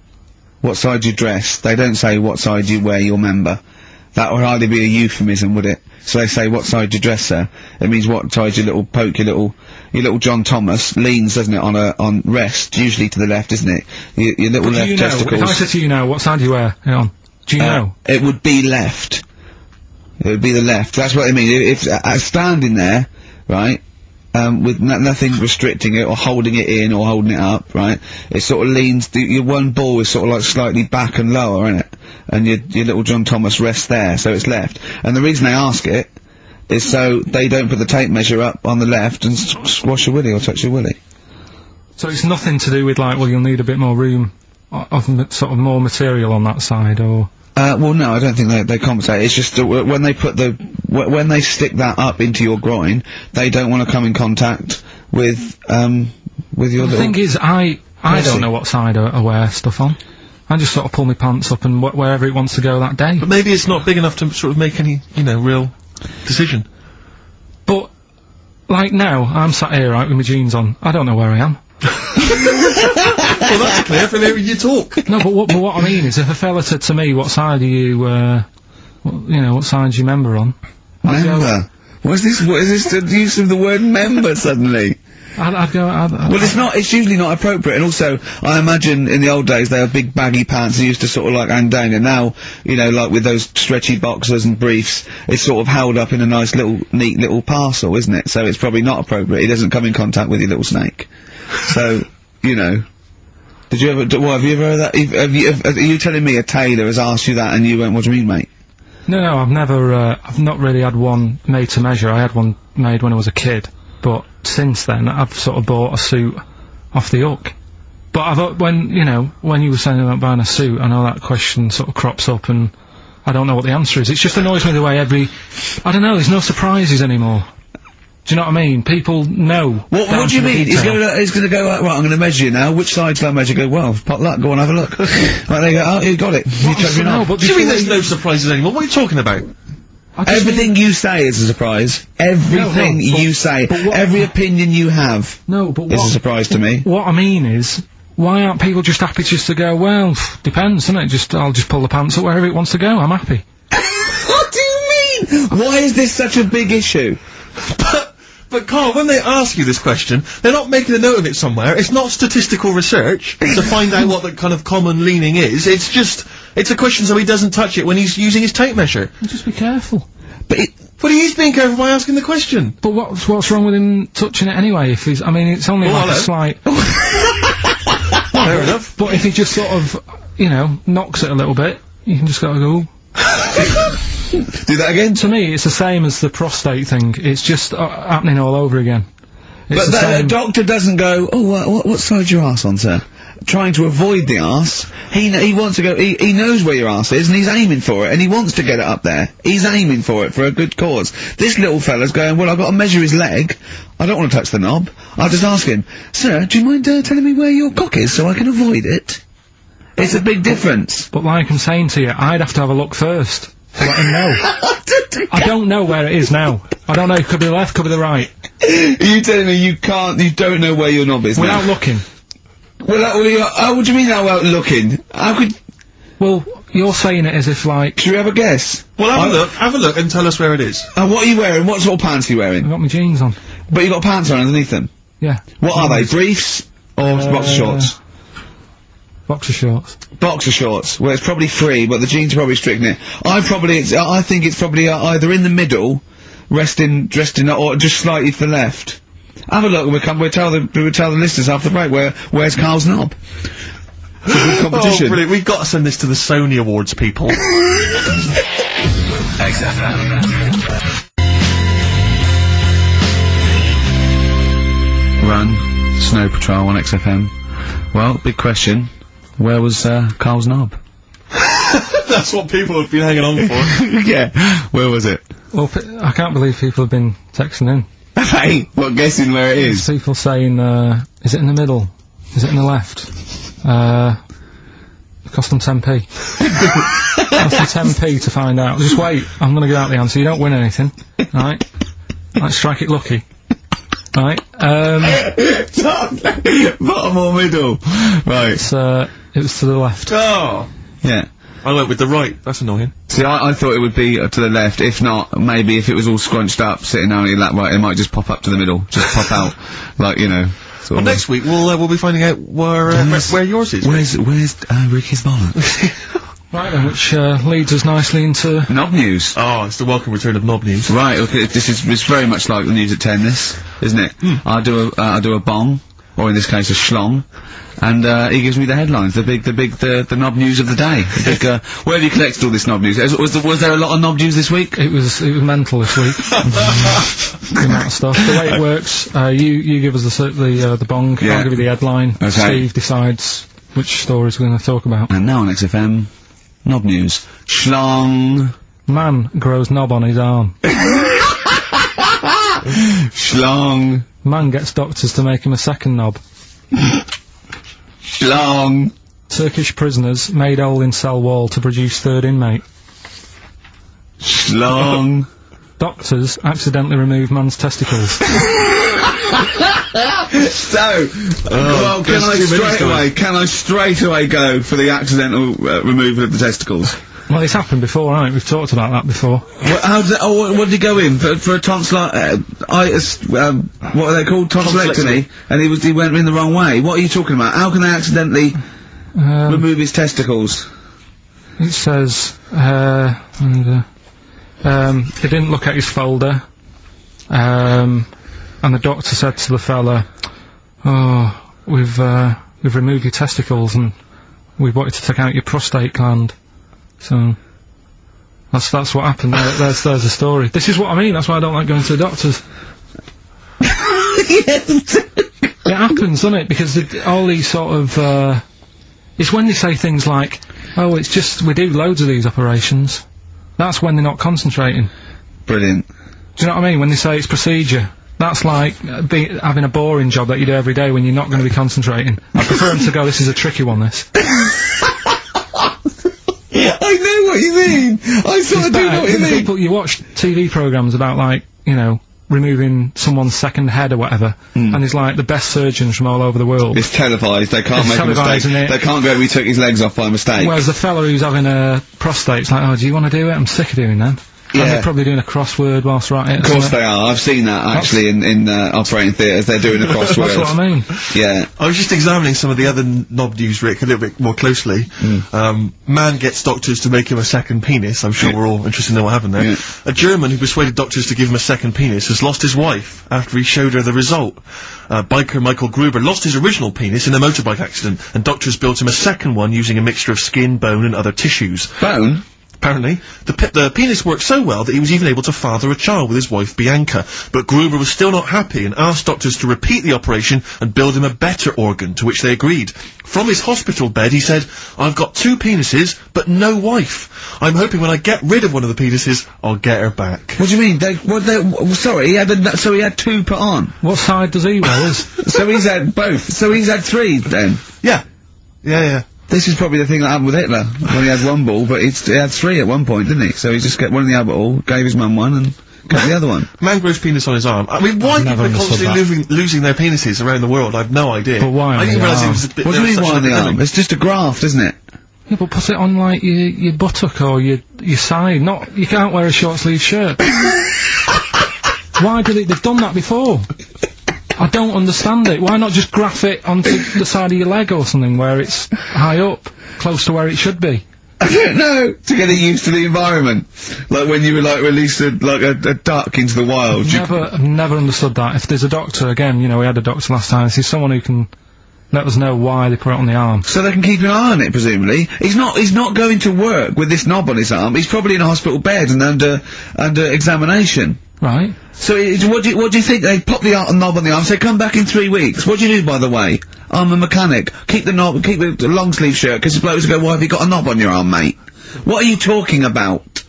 What side you dress? They don't say what side you wear your member. That would hardly be a euphemism, would it? So they say what side you dress, sir. It means what side your little John Thomas leans, doesn't it, on rest, usually to the left, isn't it? Your little left testicles. If I said to you now, what side do you wear it on? Do you know? It would be left. It would be the left. That's what I mean. If standing there, right, with nothing restricting it or holding it in or holding it up, right? It sort of leans. Your one ball is sort of like slightly back and lower, isn't it? And your little John Thomas rests there, so it's left. And the reason they ask it is so they don't put the tape measure up on the left and squash your willy or touch your willy. So it's nothing to do with like, well, you'll need a bit more room, of sort of more material on that side, or. Well, no, I don't think they compensate. It's just when they put when they stick that up into your groin, they don't want to come in contact with your little... The thing is, I don't know what side I wear stuff on. I just sort of pull my pants up and wherever it wants to go that day. But maybe it's not big enough to sort of make any, you know, real decision. But, like now, I'm sat here, right, with my jeans on. I don't know where I am. Well, that's clear from hearing you talk. No, but what I mean is, if a fella said to me, what side are you, what side's your member on? Member? What is this the use of the word member suddenly? I'd go, well, it's usually not appropriate, and also, I imagine in the old days they had big baggy pants and used to sort of like hang down, and now, you know, like with those stretchy boxers and briefs, it's sort of held up in a nice little, neat little parcel, isn't it? So it's probably not appropriate, it doesn't come in contact with your little snake. So, you know. Did you ever, have you ever heard that? Are you telling me a tailor has asked you that and you went, what do you mean, mate? No, I've never, I've not really had one made to measure. I had one made when I was a kid, but since then, I've sort of bought a suit off the hook. But when you were saying about buying a suit, I know that question sort of crops up and I don't know what the answer is. It just annoys me the way I don't know, there's no surprises anymore. Do you know what I mean? People know. What do you mean? He's gonna go, right, I'm gonna measure you now. Which side shall I measure? Go, well, pot luck, go on, have a look. Right, there you go, oh, you got it. You chucked me off. What do you mean there's no surprises anymore? What are you talking about? Everything you say is a surprise. Everything you say. Every opinion you have. Is a surprise to me. What I mean is, why aren't people just happy just to go, well, depends, isn't it? I'll just pull the pants up wherever it wants to go, I'm happy. What do you mean? Why is this such a big issue? But Carl, when they ask you this question, they're not making a note of it somewhere. It's not statistical research to find out what the kind of common leaning is. It's a question so he doesn't touch it when he's using his tape measure. Just be careful. But he is being careful by asking the question. But what's wrong with him touching it anyway? If he's, I mean, it's only like a slight. Fair enough. But if he just sort of, knocks it a little bit, you can just gotta go. Do that again? To me, it's the same as the prostate thing. It's just happening all over again. But the doctor doesn't go, oh, what side's your arse on, sir? Trying to avoid the arse. He wants to go, he knows where your arse is, and he's aiming for it, and he wants to get it up there. He's aiming for it for a good cause. This little fella's going, well, I've got to measure his leg. I don't want to touch the knob. I'll just ask him, sir, do you mind telling me where your cock is so I can avoid it? It's a big difference. But like I'm saying to you, I'd have to have a look first. To let him know. I don't know where it is now. I don't know, it could be the left, could be the right. Are you telling me you don't know where your knob is without looking? Well, what do you mean without looking? How could... Well, you're saying it as if like... Should we have a guess? Well, have a look and tell us where it is. What are you wearing? What sort of pants are you wearing? I've got my jeans on. But you got pants on underneath them? Yeah. What are they, briefs? Or boxer shorts? Boxer shorts. Boxer shorts. Well, it's probably free, but the jeans are probably restricting it. I think it's probably either in the middle, dressed in, or just slightly to the left? Have a look, and we'll tell the listeners after the break where's Carl's knob. It's a good competition. Oh, brilliant. We've got to send this to the Sony Awards people. XFM. Run, Snow Patrol on XFM. Well, big question. Where was Carl's knob? That's what people have been hanging on for. Yeah. Where was it? Well, I can't believe people have been texting in. Hey, what, guessing where it is? People saying, is it in the middle? Is it in the left? It cost them 10p. Cost them 10p to find out. Just wait, I'm gonna get out the answer. You don't win anything. Right? Like, strike it lucky. Right? Bottom or middle? Right. It was to the left. Oh! Yeah. I went with the right. That's annoying. See, I thought it would be to the left. If not, maybe if it was all scrunched up, sitting down in that right, it might just pop up to the middle. Just pop out. Like, you know. Well, next week we'll be finding out where yours is. Where's Ricky's bollocks? Right then, which leads us nicely into Knob news. Oh, it's the welcome return of Knob news. Right, okay, it's very much like the news at 10, this, isn't it? I do a bong, or in this case a schlong, and he gives me the headlines, the knob news of the day. The big, where have you collected all this knob news? Was there a lot of knob news this week? It was mental this week. The amount of stuff. The way it works, you give us the bong, Yeah. I'll give you the headline, Okay. Steve decides which stories we're going to talk about. And now on XFM, knob news. Schlong. Man grows knob on his arm. Schlong. Man gets doctors to make him a second knob. Schlong. Turkish prisoners made hole in cell wall to produce third inmate. Schlong. Doctors accidentally remove man's testicles. So, well, can I straight away go for the accidental removal of the testicles? Well, it's happened before, hasn't it? We've talked about that before. How did what did he go in for a tonsillitis? What are they called? Tonsillectomy. And he went in the wrong way. What are you talking about? How can they accidentally remove his testicles? It says, he didn't look at his folder, and the doctor said to the fella, "Oh, we've removed your testicles and we wanted to take out your prostate gland." So that's what happened. There's the story. This is what I mean. That's why I don't like going to the doctors. It happens, doesn't it? Because all these sort of it's when they say things like, "Oh, it's just we do loads of these operations." That's when they're not concentrating. Brilliant. Do you know what I mean? When they say it's procedure, that's like having a boring job that you do every day when you're not going to be concentrating. I prefer them to go, "This is a tricky one, this." I know what you mean. I sort of do know what you mean. People, you watch TV programmes about, like, you know, removing someone's second head or whatever, and it's like the best surgeons from all over the world. It's televised. They can't make a mistake. They can't go, "We took his legs off by mistake." Whereas the fella who's having a prostate's like, "Oh, do you want to do it? I'm sick of doing them." Yeah. And they're probably doing a crossword whilst writing it. Of course they are. I've seen that actually in operating theatres. They're doing a crossword. That's what I mean. Yeah. I was just examining some of the other knob news, Rick, a little bit more closely. Man gets doctors to make him a second penis. I'm sure we're all interested in what happened there. Yeah. A German who persuaded doctors to give him a second penis has lost his wife after he showed her the result. Biker Michael Gruber lost his original penis in a motorbike accident, and doctors built him a second one using a mixture of skin, bone, and other tissues. Bone? Apparently, the penis worked so well that he was even able to father a child with his wife Bianca. But Gruber was still not happy and asked doctors to repeat the operation and build him a better organ, to which they agreed. From his hospital bed, he said, "I've got 2 penises, but no wife. I'm hoping when I get rid of one of the penises, I'll get her back." What do you mean? Sorry, he had 2 put on. What side does he wear? So he's had both. So he's had 3 then. Yeah. Yeah. This is probably the thing that happened with Hitler, when he had 1 ball, but he had 3 at one point, didn't he? So he just got one in the other ball, gave his mum one, and got the other one. Man grows penis on his arm. I mean, why people are constantly losing their penises around the world? I've no idea. But why on I didn't the realise it arm? was a bit. What do you mean why on the arm? It's just a graft, isn't it? Yeah, but put it on, like, your buttock or your side. You can't wear a short sleeve shirt. Why do they've done that before? I don't understand it. Why not just graph it onto the side of your leg or something where it's high up, close to where it should be? I don't know. To get it used to the environment. Like when you were like released a duck into the wild. I've never understood that. If there's a doctor, again, you know, we had a doctor last time, there's someone who can let us know why they put it on the arm. So they can keep an eye on it, presumably. He's not going to work with this knob on his arm. He's probably in a hospital bed and under examination. Right. So what do you think? They pop the knob on the arm, say, come back in 3 weeks. What do you do, by the way? I'm a mechanic. Keep the long sleeve shirt, because the blokes go, why have you got a knob on your arm, mate? What are you talking about?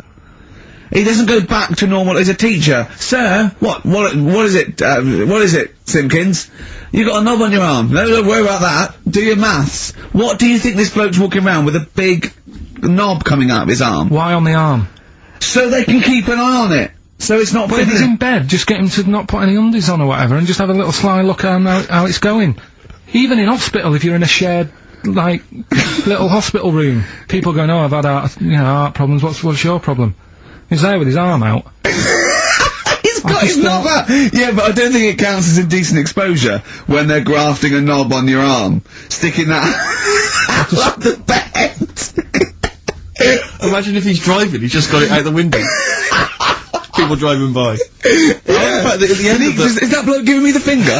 He doesn't go back to normal as a teacher. Sir, what is it, Simpkins? You got a knob on your arm. No, don't worry about that. Do your maths. What do you think this bloke's walking around with a big knob coming out of his arm? Why on the arm? So they can keep an eye on it. So it's not... But if he's in bed, just get him to not put any undies on or whatever, and just have a little sly look at how it's going. Even in hospital, if you're in a shared, like, little hospital room, people going, oh, I've had heart problems, what's your problem? He's there with his arm out. He's got his knob out! Yeah, but I don't think it counts as indecent exposure when they're grafting a knob on your arm. Sticking that out of the bed! Imagine if he's driving, he's just got it out the window. People driving by. Yeah. At the end is that bloke giving me the finger?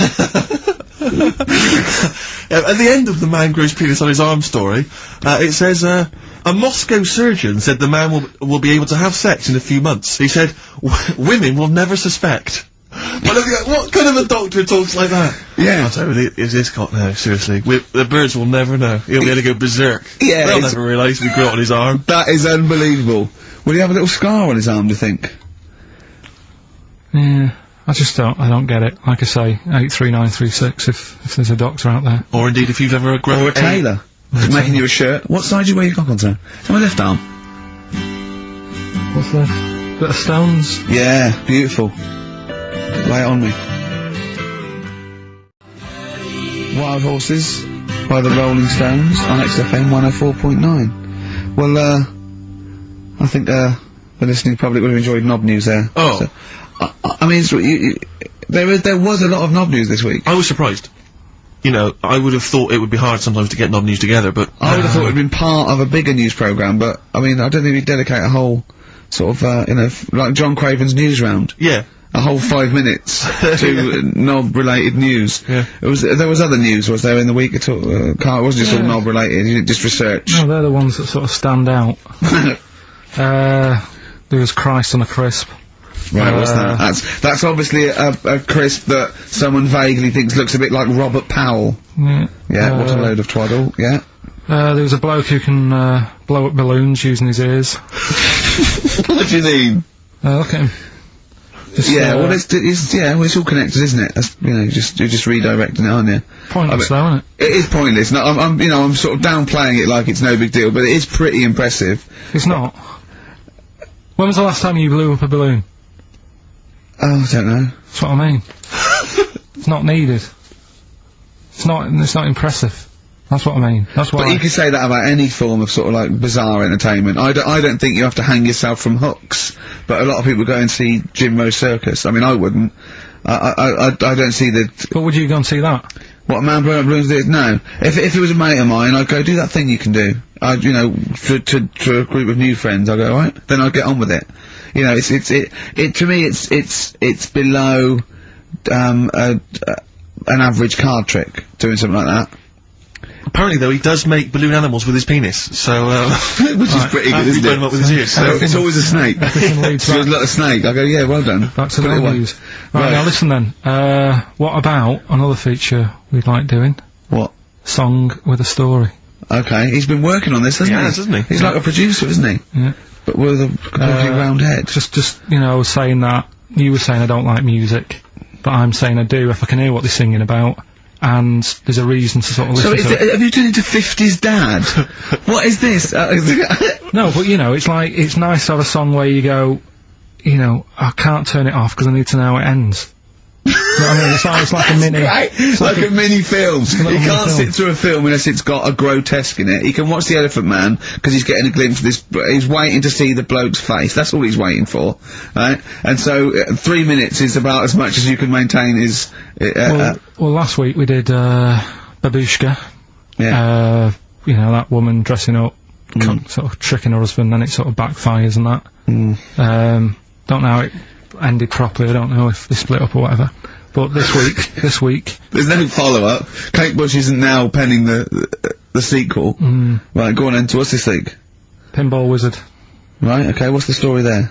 At the end of the man grows penis on his arm story, it says, a Moscow surgeon said the man will be able to have sex in a few months. He said, women will never suspect. But what kind of a doctor talks like that? Yeah. I don't really, is this got no, seriously. The birds will never know. He'll be able to go berserk. Yeah. They'll never realise we grew it on his arm. That is unbelievable. Will he have a little scar on his arm, do you think? Yeah, I don't get it. Like I say, 83936 if there's a doctor out there. Or indeed if you've ever grown or a tailor. Making you a shirt. What side do you wear your cock on, sir? It's on my left arm. What's this? Bit of stones? Yeah, beautiful. Lay it on me. Wild Horses by the Rolling Stones on XFM 104.9. Well, I think, the listening public would have enjoyed knob news there. Oh. So, I mean, there was a lot of knob news this week. I was surprised. You know, I would have thought it would be hard sometimes to get knob news together, but... I would have thought it would have been part of a bigger news programme, but, I mean, I don't think we'd dedicate a whole, sort of, like John Craven's news round. Yeah. A whole 5 minutes to knob-related news. Yeah. There was other news, was there, in the week at all? Carl, it wasn't just all knob-related, you didn't just research. No, they're the ones that sort of stand out. There was Christ on a crisp. Right, what's that? That's obviously a crisp that someone vaguely thinks looks a bit like Robert Powell. Yeah. Yeah, what a load of twaddle, yeah. There was a bloke who can, blow up balloons using his ears. What do you mean? Look at him. Just, well, it's all connected, isn't it? That's, you're just redirecting it, aren't you? Pointless though, isn't it? It is pointless. No, I'm sort of downplaying it like it's no big deal, but it is pretty impressive. It's not. When was the last time you blew up a balloon? Oh, I don't know. That's what I mean. It's not needed. It's not impressive. That's what I mean. That's what But you can say that about any form of sort of like bizarre entertainment. I don't think you have to hang yourself from hooks, but a lot of people go and see Jim Rose Circus. I mean, I wouldn't. I don't see the... But would you go and see that? What, a man blowing up balloons did? No. If it was a mate of mine, I'd go, do that thing you can do. To a group of new friends, I'd go, alright, then I'd get on with it. You know, to me, it's below, an average card trick, doing something like that. Apparently, though, he does make balloon animals with his penis, so, which is pretty good, isn't it? Up with his ears, so. It's always a snake. So a little snake. I go, yeah, well done. Back to the news. Right, now listen then. What about another feature we'd like doing? What? Song with a story. Okay, he's been working on this, hasn't he? He's like a producer, isn't he? Yeah. But with a completely round head. Just, I was saying that, you were saying I don't like music, but I'm saying I do if I can hear what they're singing about, and there's a reason to sort of listen to it. Have you turned into 50s dad? What is this? No, but it's like, it's nice to have a song where you go, I can't turn it off because I need to know how it ends. You know what I mean? It's like a mini... Right, it's like a mini film. He can't film. sit through a film unless it's got a grotesque in it. He can watch The Elephant Man, because he's getting a glimpse of this... He's waiting to see the bloke's face. That's all he's waiting for, right? And so, 3 minutes is about as much as you can maintain his... well, last week we did, Babushka. Yeah. That woman dressing up sort of tricking her husband, then it sort of backfires and that. Don't know how it ended properly. I don't know if they split up or whatever. But this week, There's no follow-up. Kate Bush isn't now penning the sequel. Right, go on then, to what's this week? Pinball Wizard. Right, okay, what's the story there?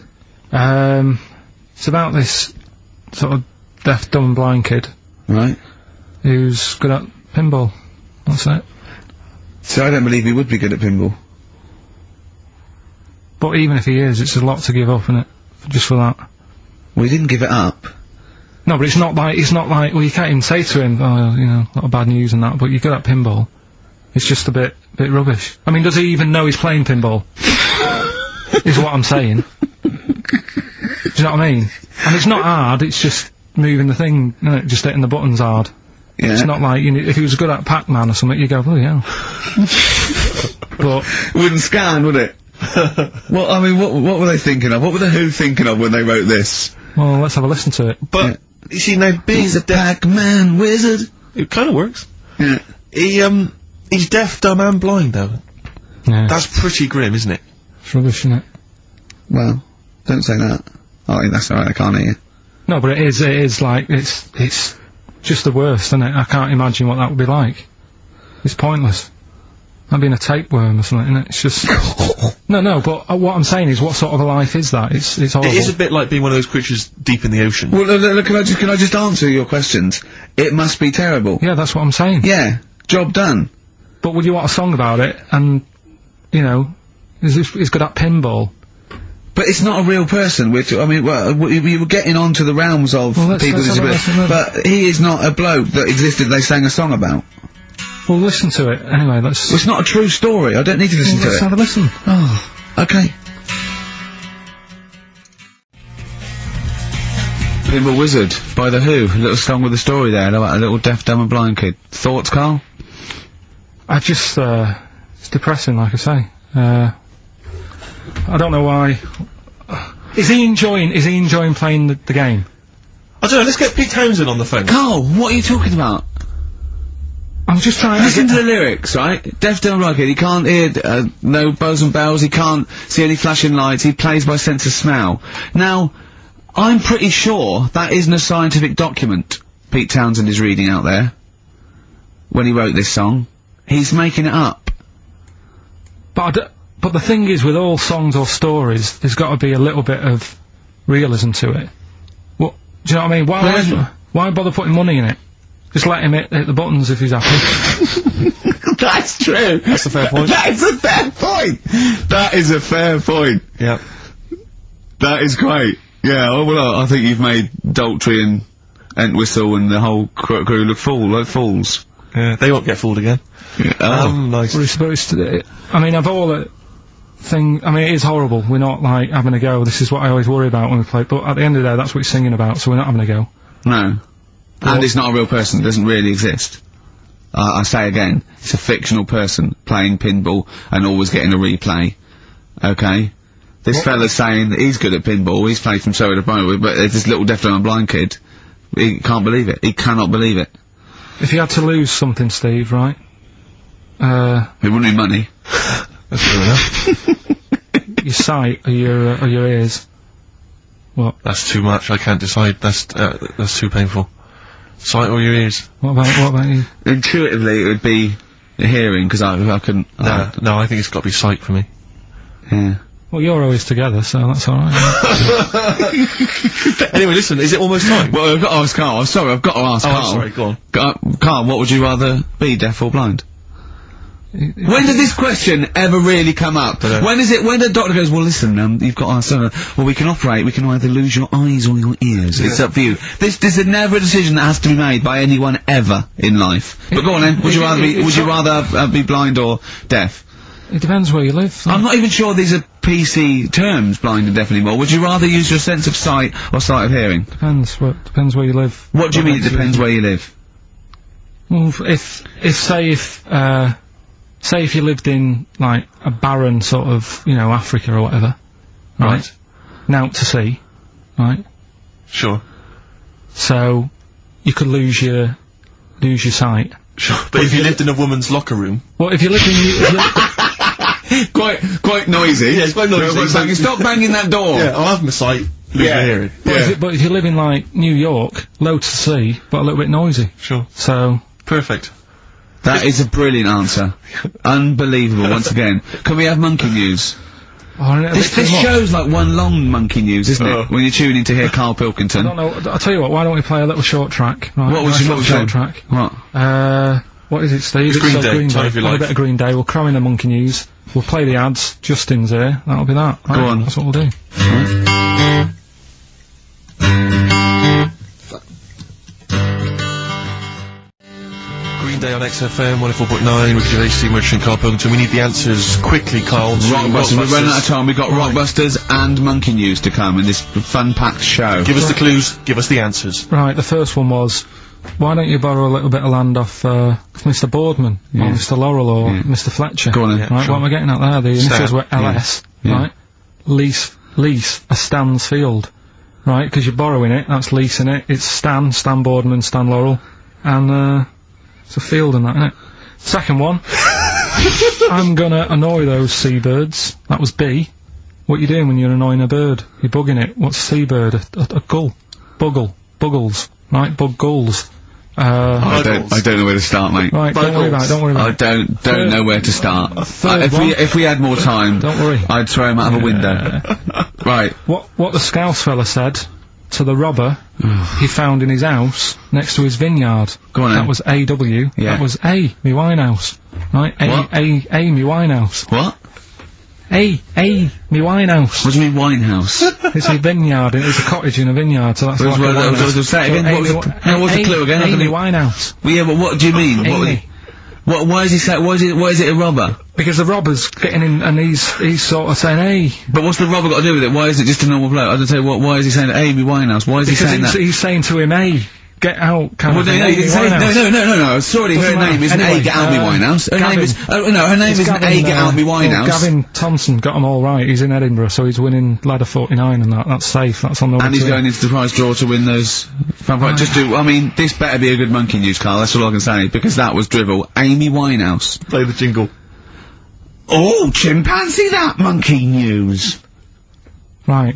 It's about this sort of deaf, dumb and blind kid Right. who's good at pinball. That's it. So I don't believe he would be good at pinball. But even if he is, it's a lot to give up, isn't it? Just for that. Well, he didn't give it up. No, but it's not like, well, you can't even say to him, oh, you know, a lot of bad news and that, but you're good at pinball. It's just a bit rubbish. I mean, does he even know he's playing pinball? Is what I'm saying. Do you know what I mean? And it's not hard, it's just moving the thing, isn't it? Just hitting the buttons hard. Yeah. It's not like, you know, if he was good at Pac-Man or something, you go, oh yeah. But It wouldn't scan, would it? Well, I mean, what were they thinking of? What were the Who thinking of when they wrote this? well, let's have a listen to it. But, you see, now, being He's a Pac-Man wizard. it kind of works. Yeah. He's deaf, dumb and blind, though. Yeah, That's pretty grim, isn't it? it's rubbish, isn't it? Well, don't say that. Oh, that's alright, I can't hear you. No, but it is like, it's just the worst, isn't it? I can't imagine what that would be like. It's pointless. Like being a tapeworm or something, isn't it? It's just... No, but what I'm saying is, what sort of a life is that? It's horrible. It is a bit like being one of those creatures deep in the ocean. Well, look, can I just answer your questions? It must be terrible. Yeah, that's what I'm saying. Yeah, job done. But would you want a song about it, and, you know, he's good at pinball? But it's not a real person, which, I mean, well, you were getting onto the realms of Well, people with let's have a disabilities, listen then. but he is not a bloke that existed they sang a song about. Well, listen to it. Anyway, let's... Well, it's not a true story, I don't need to listen to let's it. have a listen. Oh, okay. Pinball Wizard by The Who, a little song with a story there, about a little deaf, dumb and blind kid. Thoughts, Carl? I just, it's depressing, like I say. I don't know why. Is he enjoying playing the game? I don't know, let's get Pete Townsend on the phone. Carl, what are you talking about? I'm just trying Listen to to the lyrics, right? Deaf, dumb, and blind kid, he can't hear, no bells and bells, he can't see any flashing lights, he plays by sense of smell. Now, I'm pretty sure that isn't a scientific document Pete Townsend is reading out there when he wrote this song. He's making it up. But the thing is, with all songs or stories, there's got to be a little bit of realism to it. What, do you know what I mean? Why bother putting money in it? Just let him hit the buttons if he's happy. That's true. That's a fair point. That is a fair point. That is a fair point. Yeah. That is great. Yeah, oh, well, I think you've made Daltrey and Entwistle and the whole crew look like fools. Yeah, they won't get fooled again. Yeah. Nice. We're supposed to. I mean, of all the thing, I mean, it is horrible. We're not like having a go. This is what I always worry about when we play. But at the end of the day, that's what he's singing about. So we're not having a go. No. And he's not a real person, doesn't really exist. I say again, it's a fictional person playing pinball and always getting a replay. Okay? This fella's saying that he's good at pinball, he's played from so to Brian, but this little deaf and blind kid, he can't believe it. He cannot believe it. If you had to lose something, Steve, right? It wouldn't be money. That's true enough. Your sight or your ears. What? That's too much, I can't decide. That's too painful. Sight or your ears? What about you? Intuitively, it would be hearing, because I couldn't... No, I think it's got to be sight for me. Yeah. Well, you're always together, so that's alright. Anyway, listen, is it almost time? Well, I've got to ask Carl. I'm sorry, I've got to ask Oh, Carl. I'm sorry, go on. Carl, what would you rather be, deaf or blind? When did this question ever really come up? When the doctor goes, well listen, you've got well we can either lose your eyes or your ears. It's up for you. This is never a decision that has to be made by anyone ever in life. But go on then, would you rather be blind or deaf? It depends where you live. I'm not even sure these are PC terms, blind and deaf anymore. Would you rather use your sense of sight or sight of hearing? Depends where you live. What do you mean it depends where you live? Well, say if you lived in, like, a barren sort of, you know, Africa or whatever, right? Now to sea, right? Sure. So, you could lose your sight. Sure. But if you lived in a woman's locker room... Well, if you lived in... Quite noisy. Yeah, it's quite noisy. Stop banging that door. Yeah, I'll have my sight. Lose my hearing. But if you live in, like, New York, low to sea, but a little bit noisy. Sure. So... Perfect. That is a brilliant answer. Unbelievable, once again. Can we have monkey news? Oh, This show's like one long monkey news, isn't it? When you're tuning to hear Carl Pilkington. I don't know. I'll tell you what. Why don't we play a little short track? Right, What was your short track? What? What is it, Steve? It's Green Day. Time of your A life. bit of Green Day. We'll cram in the monkey news. We'll play the ads. Justin's here. That'll be that. Right, Go on. That's what we'll do. Green Day on XFM 104.9 with JC Merchant Carl Pilkington. We need the answers quickly, Carl. Rockbusters. We're running out of time. We've got Rockbusters and monkey news to come in this fun-packed show. Give us the clues. Give us the answers. Right. The first one was, why don't you borrow a little bit of land off Mr. Boardman or Mr. Laurel or Mr. Fletcher? Go on then. Right. sure. What am I getting at there? The initials were LS. Yeah. Right. Lease a Stan's field. Right. Because you're borrowing it. That's leasing it. It's Stan Boardman, Stan Laurel, and it's a field and that, innit? Second one. I'm gonna annoy those seabirds. That was B. What you doing when you're annoying a bird? You're bugging it. What's a seabird? A gull. Buggles. Right? Bug gulls. I don't know where to start, mate. Right, don't worry about it. I don't know where to start. If we had more time, Don't worry. I'd throw him out of a window. Right. What the Scouse fella said to the robber he found in his house next to his vineyard. Go on then. That was AW. Yeah. That was A, me Winehouse. Right? What? A, me Winehouse. What? Me Winehouse. What do you mean Winehouse? It's a vineyard, it's a cottage in a vineyard, so that's like a What winehouse. was that again? What was the clue again? Amy Winehouse. Well, yeah, but what do you mean? Amy. Why is he saying? Why is it a robber? Because the robber's getting in and he's sort of saying, hey. But what's the robber got to do with it? Why is it just a normal bloke? I don't say why is he saying Amy Winehouse? Why is he saying that? He's saying to him, hey, get out, kind Well, of no, thing. he didn't say, no. Sorry, her Doesn't matter. name isn't Anyway, A. Get Out Me Winehouse. Her name is, her name It's isn't A. Gavin, Get Out Me Winehouse. Gavin Thompson got them all right. He's in Edinburgh, so he's winning ladder 49 and that. That's safe. That's on the way And he's to going into the prize draw to win those. This better be a good monkey news, Carl. That's all I can say, because that was drivel. Amy Winehouse. Play the jingle. Oh, chimpanzee that monkey news. Right.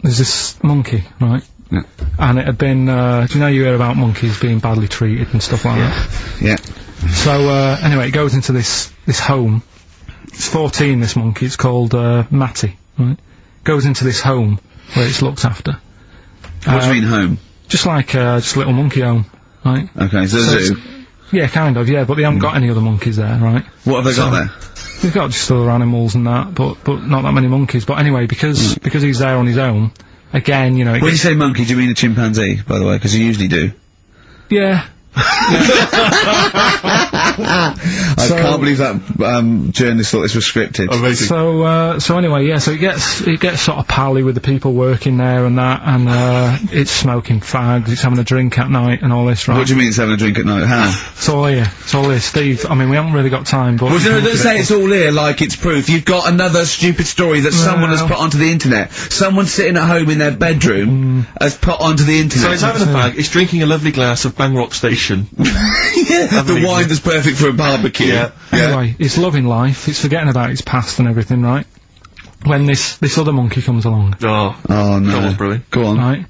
There's this monkey, right? Yeah. And it had been, do you know you hear about monkeys being badly treated and stuff like that? Yeah. So, anyway, it goes into this home. It's 14, this monkey. It's called, Matty, right? Goes into this home where it's looked after. What do you mean home? Just like, just a little monkey home, right? Okay, so So zoo. Yeah, kind of, yeah, but they haven't got any other monkeys there, right? What have they got there? They've got just other animals and that, but not that many monkeys. But anyway, because he's there on his own, again, you know... When you say monkey, do you mean a chimpanzee, by the way? Because you usually do. Yeah. I can't believe that journalist thought this was scripted. Amazing. So anyway, yeah, so it gets sort of pally with the people working there and that, and it's smoking fags, it's having a drink at night and all this, right? What do you mean it's having a drink at night? How? It's all here, Steve. I mean, we haven't really got time, but... Well, don't say it's all here like it's proof. You've got another stupid story that someone has put onto the internet. Someone sitting at home in their bedroom has put onto the internet. So it's having a fag, it's drinking a lovely glass of Bang Rock Station. Yeah, the wine that's perfect for a barbecue. Yeah. Anyway, it's loving life, it's forgetting about its past and everything, right? When this other monkey comes along, Oh Oh, no. That was brilliant. Go on. right?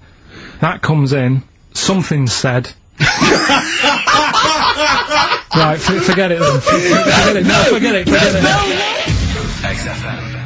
That comes in, something's said. Right, forget it then. Forget it. No, forget it. XFM.